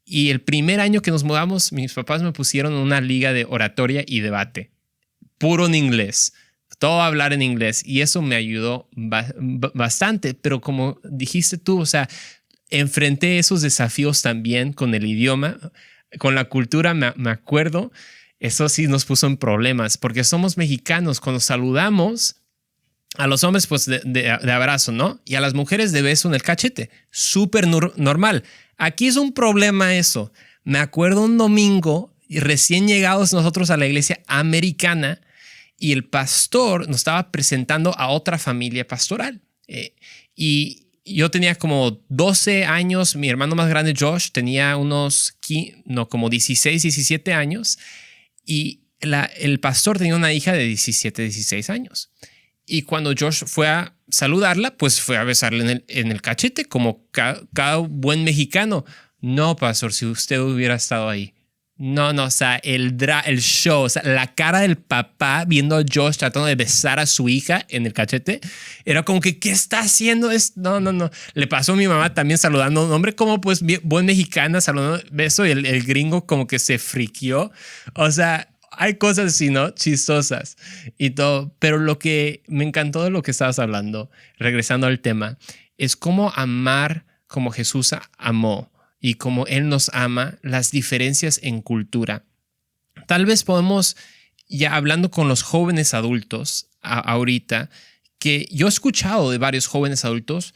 Speaker 1: Y el primer año que nos mudamos, mis papás me pusieron en una liga de oratoria y debate, puro en inglés, todo hablar en inglés. Y eso me ayudó bastante. Pero como dijiste tú, o sea, enfrenté esos desafíos también con el idioma, con la cultura, me acuerdo. Eso sí nos puso en problemas, porque somos mexicanos. Cuando saludamos a los hombres, pues de abrazo, ¿no? Y a las mujeres de beso en el cachete. Súper normal. Aquí es un problema eso. Me acuerdo un domingo, recién llegados nosotros a la iglesia americana, y el pastor nos estaba presentando a otra familia pastoral. Y yo tenía como 12 años, mi hermano más grande, Josh, tenía como 16, 17 años, y el pastor tenía una hija de 17, 16 años. Y cuando Josh fue a saludarla, pues fue a besarle en el cachete, como cada buen mexicano. No, pastor, si usted hubiera estado ahí. No, o sea, el show, o sea, la cara del papá viendo a Josh tratando de besar a su hija en el cachete, era como que, ¿qué está haciendo? No. Le pasó a mi mamá también saludando a un hombre como pues buen mexicana, saludando beso, y el gringo como que se friqueó. O sea, hay cosas así, ¿no? Chistosas y todo. Pero lo que me encantó de lo que estabas hablando, regresando al tema, es cómo amar como Jesús amó. Y como Él nos ama, las diferencias en cultura. Tal vez podemos, ya hablando con los jóvenes adultos ahorita, que yo he escuchado de varios jóvenes adultos,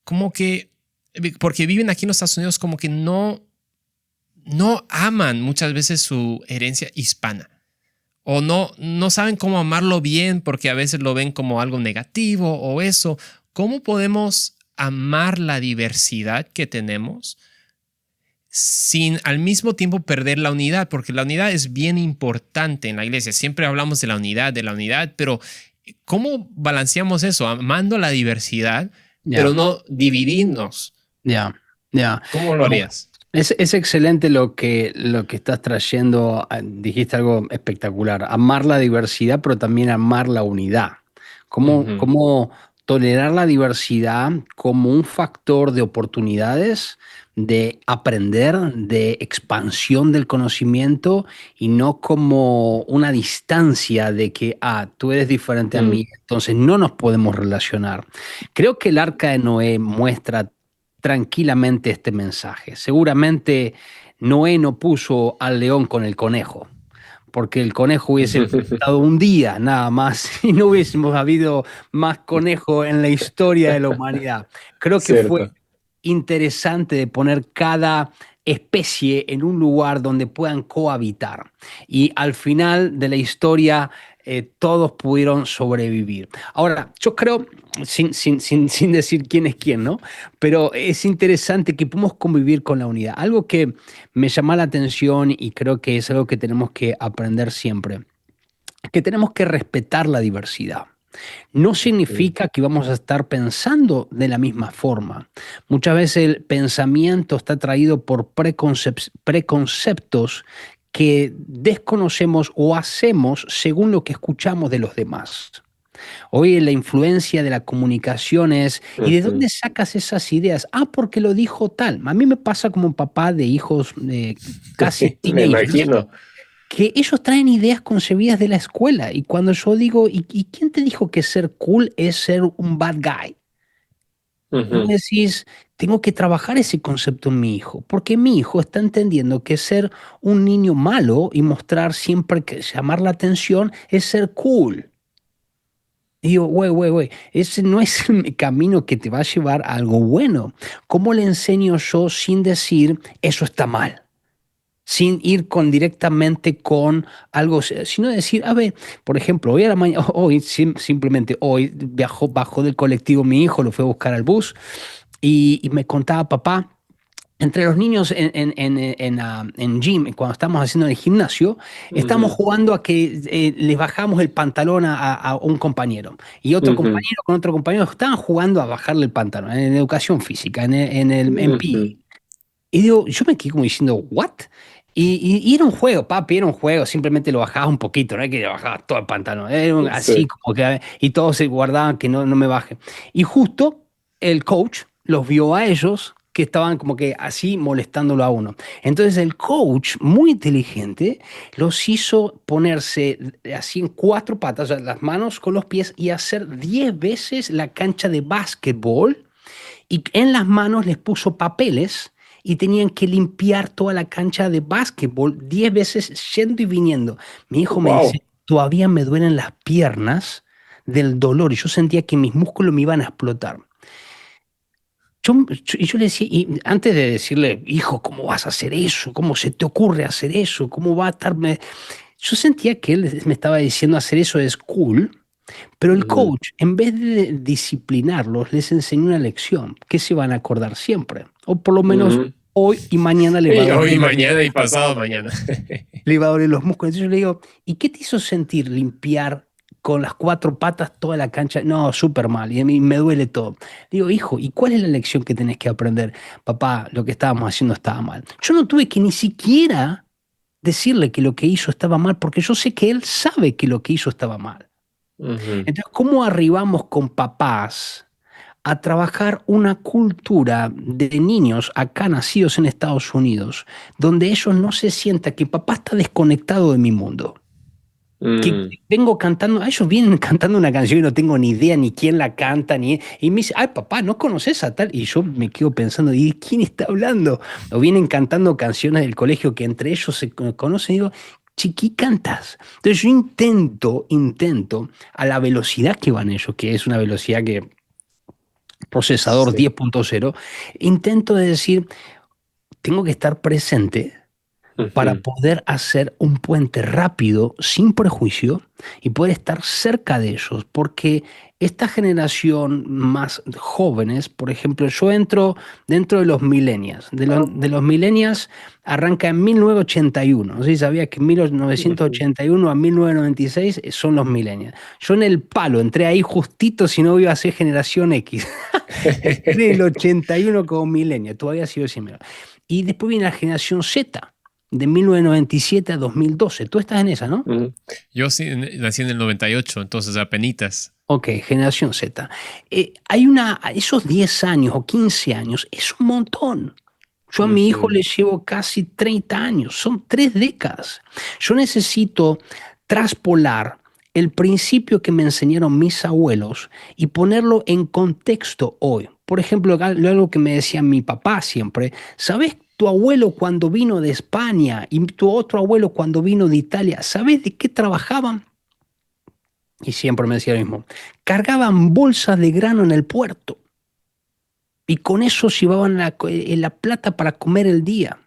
Speaker 1: como que, porque viven aquí en los Estados Unidos, como que no aman muchas veces su herencia hispana. O no saben cómo amarlo bien porque a veces lo ven como algo negativo o eso. ¿Cómo podemos amar la diversidad que tenemos sin al mismo tiempo perder la unidad? Porque la unidad es bien importante en la iglesia. Siempre hablamos de la unidad, pero ¿cómo balanceamos eso? Amando la diversidad, pero no dividirnos. ¿Cómo lo harías?
Speaker 2: Es excelente lo que estás trayendo. Dijiste algo espectacular. Amar la diversidad, pero también amar la unidad. Cómo tolerar la diversidad como un factor de oportunidades, de aprender, de expansión del conocimiento, y no como una distancia de que, tú eres diferente a mí, entonces no nos podemos relacionar. Creo que el Arca de Noé muestra tranquilamente este mensaje. Seguramente Noé no puso al león con el conejo, porque el conejo hubiese estado un día nada más y no hubiésemos habido más conejo en la historia de la humanidad. Creo que fue
Speaker 3: Cierto.
Speaker 2: interesante de poner cada especie en un lugar donde puedan cohabitar. Y al final de la historia, todos pudieron sobrevivir. Ahora, yo creo, sin decir quién es quién, ¿no? Pero es interesante que podemos convivir con la unidad. Algo que me llama la atención y creo que es algo que tenemos que aprender siempre, es que tenemos que respetar la diversidad. No
Speaker 3: Mm,
Speaker 2: significa que vamos a estar pensando de la misma forma. Muchas veces el pensamiento está traído por preconceptos que desconocemos o hacemos según lo que escuchamos de los demás. Hoy la influencia de la comunicación es, ¿y de
Speaker 3: ujú.
Speaker 2: dónde sacas esas ideas? Ah, porque lo dijo tal. A mí me pasa como un papá de hijos casi
Speaker 3: Me
Speaker 2: teenagers
Speaker 3: imagino.
Speaker 2: que ellos traen ideas concebidas de la escuela. Y cuando yo digo, ¿y quién te dijo que ser cool es ser un bad guy? Y vos
Speaker 3: Ujú.
Speaker 2: decís, tengo que trabajar ese concepto en mi hijo, porque mi hijo está entendiendo que ser un niño malo y mostrar siempre que llamar la atención es ser cool. Y digo, güey, ese no es el camino que te va a llevar a algo bueno. ¿Cómo le enseño yo sin decir eso está mal? Sin ir directamente con algo, sino decir, a ver, por ejemplo, hoy a la mañana, hoy, simplemente hoy bajó del colectivo mi hijo, lo fue a buscar al bus y me contaba papá. Entre los niños en gym, cuando estamos haciendo el gimnasio, estamos
Speaker 3: Ujú.
Speaker 2: jugando a que les bajamos el pantalón a un compañero. Y otro
Speaker 3: Ujú.
Speaker 2: compañero con otro compañero estaban jugando a bajarle el pantalón en educación física, en PE.
Speaker 3: Ujú.
Speaker 2: Y digo, yo me quedé como diciendo, ¿what? Y era un juego, papi, era un juego, simplemente lo bajabas un poquito, no es que le bajabas todo el pantalón, era así
Speaker 3: Sí.
Speaker 2: como que, y todos se guardaban que no me baje. Y justo el coach los vio a ellos que estaban como que así molestándolo a uno. Entonces el coach, muy inteligente, los hizo ponerse así en cuatro patas, o sea, las manos con los pies y hacer 10 veces la cancha de básquetbol y en las manos les puso papeles y tenían que limpiar toda la cancha de básquetbol 10 veces yendo y viniendo. Mi hijo me dice,
Speaker 3: Wow.
Speaker 2: todavía me duelen las piernas del dolor y yo sentía que mis músculos me iban a explotar. Y yo le decía, y antes de decirle, hijo, ¿cómo vas a hacer eso? ¿Cómo se te ocurre hacer eso? ¿Cómo va a estarme? Yo sentía que él me estaba diciendo hacer eso es cool, pero el
Speaker 3: Ujú.
Speaker 2: coach, en vez de disciplinarlos, les enseñó una lección que se van a acordar siempre. O por lo menos
Speaker 3: Ujú.
Speaker 2: hoy y mañana le va a
Speaker 1: Y hoy,
Speaker 2: doler,
Speaker 1: mañana y pasado mañana.
Speaker 2: le va a doler los músculos. Entonces yo le digo, ¿y qué te hizo sentir limpiar con las cuatro patas toda la cancha? No, súper mal. Y a mí me duele todo. Le digo, hijo, ¿y cuál es la lección que tenés que aprender? Papá, lo que estábamos haciendo estaba mal. Yo no tuve que ni siquiera decirle que lo que hizo estaba mal, porque yo sé que él sabe que lo que hizo estaba mal.
Speaker 3: Ujú.
Speaker 2: Entonces, ¿cómo arribamos con papás a trabajar una cultura de niños acá nacidos en Estados Unidos, donde ellos no se sientan que papá está desconectado de mi mundo? Que
Speaker 3: Mm.
Speaker 2: vengo cantando, ellos vienen cantando una canción y no tengo ni idea ni quién la canta, y me dice, ay papá, ¿no conoces a tal? Y yo me quedo pensando, ¿y de quién está hablando? O vienen cantando canciones del colegio que entre ellos se conocen y digo, chiqui, cantas. Entonces yo intento a la velocidad que van ellos, que es una velocidad que procesador
Speaker 3: Sí.
Speaker 2: 10.0, intento de decir, tengo que estar presente para
Speaker 3: Ujú.
Speaker 2: poder hacer un puente rápido, sin prejuicio, y poder estar cerca de ellos, porque esta generación más jóvenes, por ejemplo, yo entro dentro de los millennials, de los millennials arranca en 1981, no sé si sabía que en
Speaker 3: Ujú.
Speaker 2: 1981 a 1996 son los millennials. Yo en el palo, entré ahí justito si no iba a ser generación X. Entré en el 81 como millennial, todavía sigo similar. Y después viene la generación Z, de 1997 a 2012. Tú estás en esa, ¿no?
Speaker 3: Ujú.
Speaker 1: Yo sí, nací en el 98, entonces apenitas.
Speaker 2: Ok, generación Z. Esos 10 años o 15 años es un montón. Yo a mi hijo
Speaker 3: Ujú.
Speaker 2: le llevo casi 30 años, son 3 décadas. Yo necesito traspolar el principio que me enseñaron mis abuelos y ponerlo en contexto hoy. Por ejemplo, algo que me decía mi papá siempre, ¿sabes tu abuelo cuando vino de España y tu otro abuelo cuando vino de Italia, ¿sabes de qué trabajaban? Y siempre me decía lo mismo, cargaban bolsas de grano en el puerto y con eso llevaban la plata para comer el día.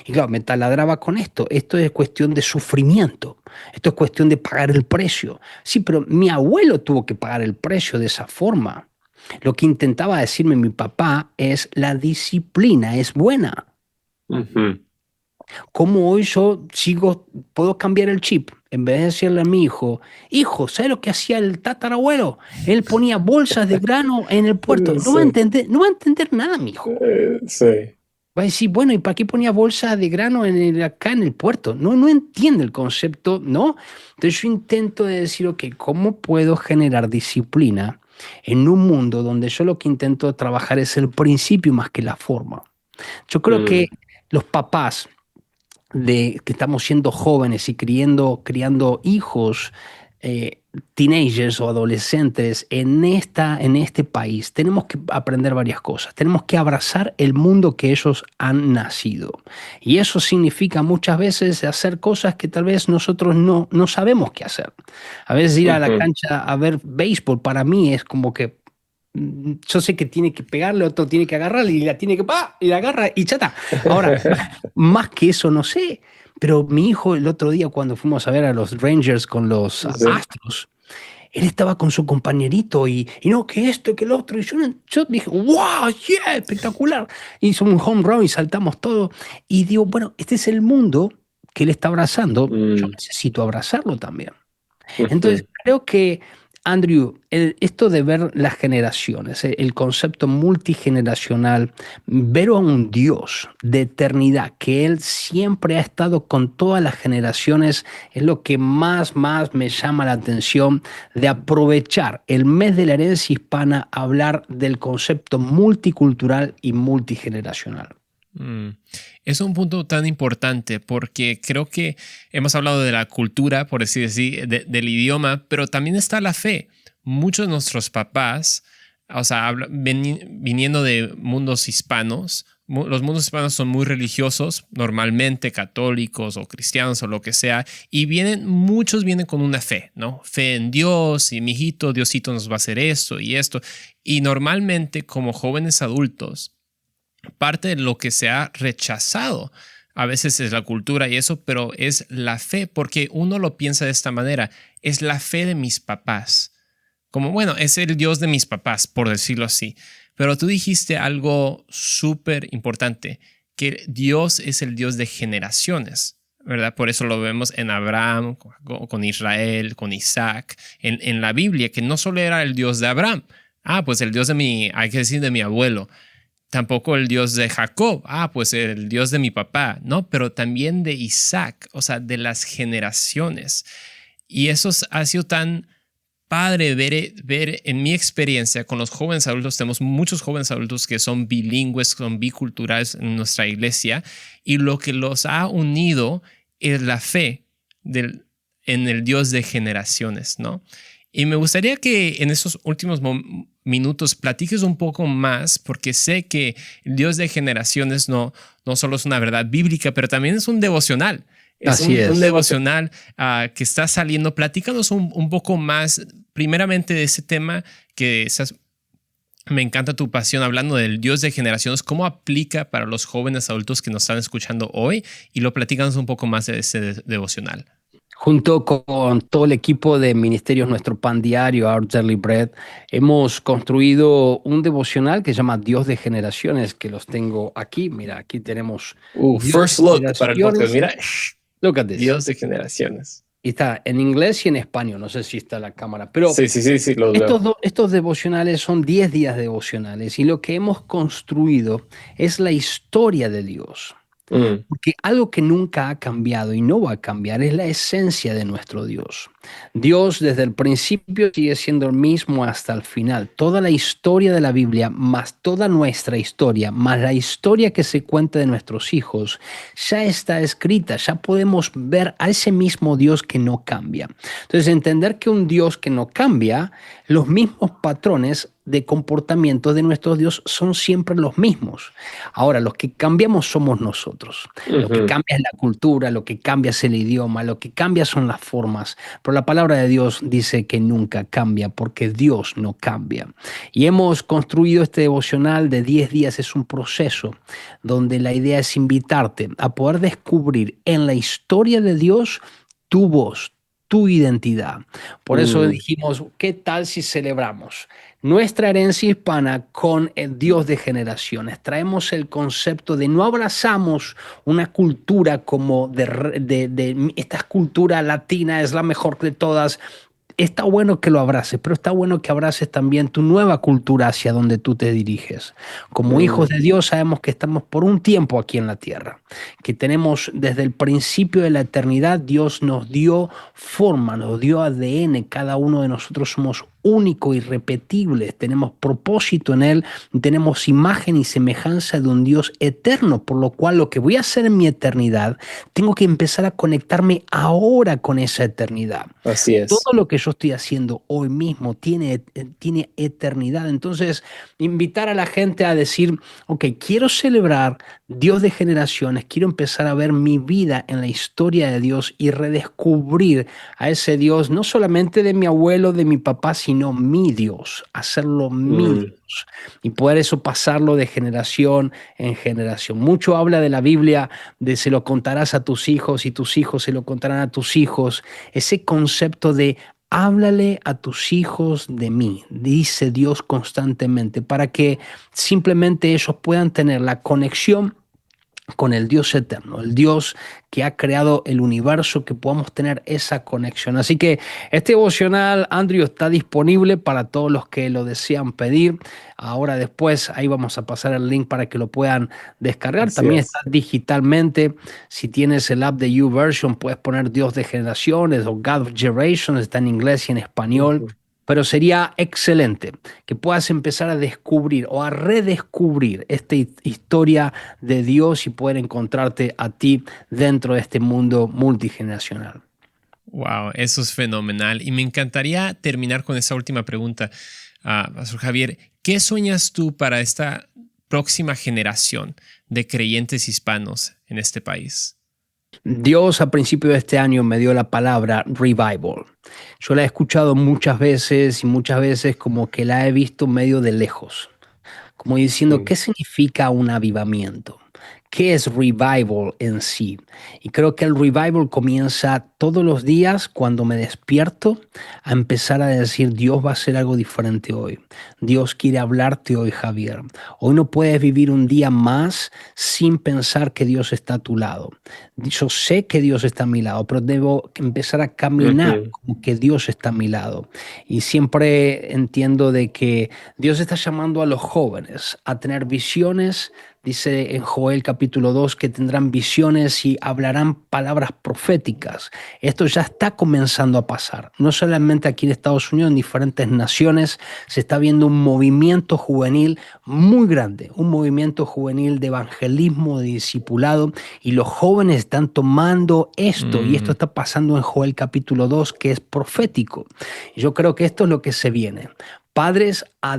Speaker 2: Y claro, me taladraba con esto es cuestión de sufrimiento, esto es cuestión de pagar el precio. Sí, pero mi abuelo tuvo que pagar el precio de esa forma. Lo que intentaba decirme mi papá es la disciplina es buena.
Speaker 3: Ujú.
Speaker 2: Cómo hoy yo puedo cambiar el chip. En vez de decirle a mi hijo, ¿sabes lo que hacía el tatarabuelo? Él ponía bolsas de grano en el puerto. No va a
Speaker 3: Sí,
Speaker 2: entender, no va a entender nada, mi hijo.
Speaker 3: sí.
Speaker 2: Va a decir, bueno, ¿y para qué ponía bolsas de grano acá en el puerto? No entiende el concepto, ¿no? Entonces yo intento de decir, ok, ¿cómo puedo generar disciplina en un mundo donde yo lo que intento trabajar es el principio más que la forma? Yo creo que
Speaker 3: Mm,
Speaker 2: los papás de que estamos siendo jóvenes y criando hijos, teenagers o adolescentes en este país, tenemos que aprender varias cosas. Tenemos que abrazar el mundo que ellos han nacido. Y eso significa muchas veces hacer cosas que tal vez nosotros no sabemos qué hacer. A veces ir a la
Speaker 3: ujú.
Speaker 2: cancha a ver béisbol para mí es como que yo sé que tiene que pegarle, otro tiene que agarrarle y la tiene que ¡pa! Y la agarra y chata. Ahora, más que eso no sé, pero mi hijo el otro día cuando fuimos a ver a los Rangers con los
Speaker 3: Sí.
Speaker 2: Astros, él estaba con su compañerito y no, que esto, que lo otro, y yo dije, wow, yeah, espectacular. Hizo un home run y saltamos todo. Y digo, bueno, este es el mundo que él está abrazando, yo
Speaker 3: Mm,
Speaker 2: necesito abrazarlo también. Entonces,
Speaker 3: ujú.
Speaker 2: creo que, Andrew, esto de ver las generaciones, el concepto multigeneracional, ver a un Dios de eternidad, que Él siempre ha estado con todas las generaciones, es lo que más me llama la atención de aprovechar el mes de la herencia hispana a hablar del concepto multicultural y multigeneracional.
Speaker 1: Mm. Es un punto tan importante porque creo que hemos hablado de la cultura, por así decir, del idioma, pero también está la fe. Muchos de nuestros papás, o sea, viniendo de mundos hispanos, los mundos hispanos son muy religiosos, normalmente católicos o cristianos o lo que sea, y muchos vienen con una fe, ¿no? Fe en Dios y mi hijito, Diosito nos va a hacer esto y esto. Y normalmente como jóvenes adultos, parte de lo que se ha rechazado a veces es la cultura y eso, pero es la fe, porque uno lo piensa de esta manera, es la fe de mis papás. Como, bueno, es el Dios de mis papás, por decirlo así. Pero tú dijiste algo súper importante, que Dios es el Dios de generaciones, ¿verdad? Por eso lo vemos en Abraham, con Israel, con Isaac, en la Biblia, que no solo era el Dios de Abraham, pues el Dios hay que decir, de mi abuelo. Tampoco el Dios de Jacob, pues el Dios de mi papá, ¿no? Pero también de Isaac, o sea, de las generaciones. Y eso ha sido tan padre ver en mi experiencia con los jóvenes adultos. Tenemos muchos jóvenes adultos que son bilingües, son biculturales en nuestra iglesia, y lo que los ha unido es la fe en el Dios de generaciones, ¿no? Y me gustaría que en esos últimos minutos platiques un poco más, porque sé que el Dios de generaciones no solo es una verdad bíblica, pero también es un devocional. Es
Speaker 2: Así
Speaker 1: un
Speaker 2: es.
Speaker 1: devocional que está saliendo. Platícanos un poco más, primeramente, de ese tema me encanta tu pasión hablando del Dios de generaciones, cómo aplica para los jóvenes adultos que nos están escuchando hoy, y lo platícanos un poco más de ese devocional.
Speaker 2: Junto con todo el equipo de Ministerios Nuestro Pan Diario, Our Daily Bread, hemos construido un devocional que se llama Dios de Generaciones, que los tengo aquí. Mira, aquí tenemos Dios
Speaker 3: First
Speaker 2: de
Speaker 3: look para el podcast.
Speaker 2: Generaciones.
Speaker 3: Mira,
Speaker 2: Look at this.
Speaker 3: Dios de generaciones.
Speaker 2: Y está en inglés y en español. No sé si está la cámara, pero
Speaker 3: Sí, sí, sí, sí, los
Speaker 2: estos,
Speaker 3: veo.
Speaker 2: estos devocionales son 10 días devocionales y lo que hemos construido es la historia de Dios.
Speaker 3: Mm,
Speaker 2: Porque algo que nunca ha cambiado y no va a cambiar es la esencia de nuestro Dios. Dios desde el principio sigue siendo el mismo hasta el final. Toda la historia de la Biblia, más toda nuestra historia, más la historia que se cuenta de nuestros hijos, ya está escrita. Ya podemos ver a ese mismo Dios que no cambia. Entonces, entender que un Dios que no cambia, los mismos patrones de comportamiento de nuestro Dios son siempre los mismos. Ahora, los que cambiamos somos nosotros. Lo que
Speaker 3: Ujú.
Speaker 2: cambia es la cultura, lo que cambia es el idioma, lo que cambia son las formas. Pero la palabra de Dios dice que nunca cambia porque Dios no cambia. Y hemos construido este devocional de 10 días. Es un proceso donde la idea es invitarte a poder descubrir en la historia de Dios tu voz, tu identidad. Por eso
Speaker 3: Mm,
Speaker 2: dijimos, ¿qué tal si celebramos nuestra herencia hispana con el Dios de generaciones? Traemos el concepto de no abrazamos una cultura como de esta cultura latina es la mejor de todas. Está bueno que lo abraces, pero está bueno que abraces también tu nueva cultura hacia donde tú te diriges. Como hijos
Speaker 3: mm,
Speaker 2: de Dios sabemos que estamos por un tiempo aquí en la tierra, que tenemos desde el principio de la eternidad, Dios nos dio forma, nos dio ADN, cada uno de nosotros somos único, irrepetible, tenemos propósito en Él, tenemos imagen y semejanza de un Dios eterno, por lo cual lo que voy a hacer en mi eternidad, tengo que empezar a conectarme ahora con esa eternidad.
Speaker 3: así es.
Speaker 2: Todo lo que yo estoy haciendo hoy mismo tiene eternidad. Entonces, invitar a la gente a decir, ok, quiero celebrar Dios de generaciones, quiero empezar a ver mi vida en la historia de Dios y redescubrir a ese Dios, no solamente de mi abuelo, de mi papá, sino mi Dios, hacerlo mi
Speaker 3: Mm,
Speaker 2: Dios y poder eso pasarlo de generación en generación. Mucho habla de la Biblia, de se lo contarás a tus hijos y tus hijos se lo contarán a tus hijos. Ese concepto de háblale a tus hijos de mí, dice Dios constantemente, para que simplemente ellos puedan tener la conexión con el Dios eterno, el Dios que ha creado el universo, que podamos tener esa conexión. Así que este devocional, Andrew, está disponible para todos los que lo desean pedir. Ahora después, ahí vamos a pasar el link para que lo puedan descargar.
Speaker 3: así
Speaker 2: También está
Speaker 3: es.
Speaker 2: digitalmente. Si tienes el app de YouVersion, puedes poner Dios de generaciones o God of Generations, está en inglés y en español.
Speaker 3: Ujú.
Speaker 2: Pero sería excelente que puedas empezar a descubrir o a redescubrir esta historia de Dios y poder encontrarte a ti dentro de este mundo multigeneracional.
Speaker 1: Wow, eso es fenomenal. Y me encantaría terminar con esa última pregunta, Pastor Javier. ¿Qué sueñas tú para esta próxima generación de creyentes hispanos en este país?
Speaker 2: Dios a principio de este año me dio la palabra revival. Yo la he escuchado muchas veces y muchas veces como que la he visto medio de lejos, como diciendo,
Speaker 3: Mm,
Speaker 2: ¿qué significa un avivamiento? ¿Qué es revival en sí? Y creo que el revival comienza todos los días cuando me despierto a empezar a decir, Dios va a hacer algo diferente hoy. Dios quiere hablarte hoy, Javier. Hoy no puedes vivir un día más sin pensar que Dios está a tu lado. Yo sé que Dios está a mi lado, pero debo empezar a caminar
Speaker 3: ujú.
Speaker 2: como que Dios está a mi lado. Y siempre entiendo de que Dios está llamando a los jóvenes a tener visiones. Dice en Joel capítulo 2 que tendrán visiones y hablarán palabras proféticas. Esto ya está comenzando a pasar. No solamente aquí en Estados Unidos, en diferentes naciones se está viendo un movimiento juvenil muy grande, un movimiento juvenil de evangelismo, de discipulado, y los jóvenes están tomando esto, y esto
Speaker 1: Mm,
Speaker 2: está pasando en Joel capítulo 2 que es profético. Yo creo que esto es lo que se viene. Padres a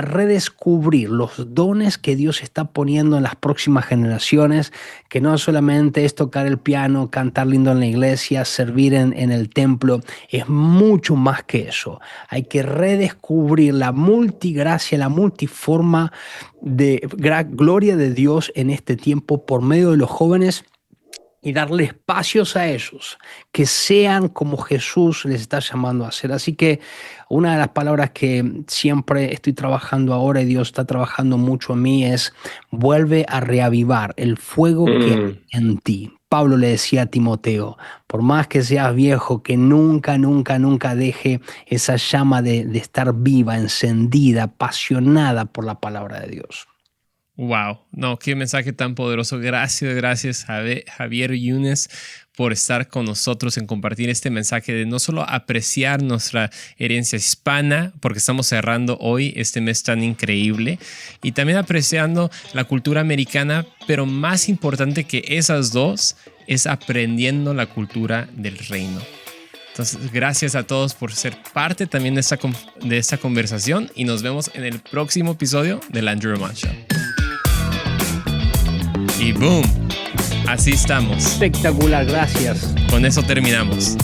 Speaker 2: redescubrir los dones que Dios está poniendo en las próximas generaciones, que no solamente es tocar el piano, cantar lindo en la iglesia, servir en el templo, es mucho más que eso. Hay que redescubrir la multigracia, la multiforma de gloria de Dios en este tiempo por medio de los jóvenes y darle espacios a ellos, que sean como Jesús les está llamando a hacer. Así que una de las palabras que siempre estoy trabajando ahora y Dios está trabajando mucho en mí es vuelve a reavivar el fuego que
Speaker 3: Mm,
Speaker 2: hay en ti. Pablo le decía a Timoteo, por más que seas viejo, que nunca, nunca, nunca deje esa llama de estar viva, encendida, apasionada por la palabra de Dios.
Speaker 1: Wow, no, qué mensaje tan poderoso. Gracias Javier Yunes por estar con nosotros en compartir este mensaje de no solo apreciar nuestra herencia hispana, porque estamos cerrando hoy este mes tan increíble, y también apreciando la cultura americana, pero más importante que esas dos es aprendiendo la cultura del reino. Entonces, gracias a todos por ser parte también de esta conversación y nos vemos en el próximo episodio del Andrew Roman Show. Y boom, así estamos.
Speaker 2: Espectacular, gracias.
Speaker 1: Con eso terminamos.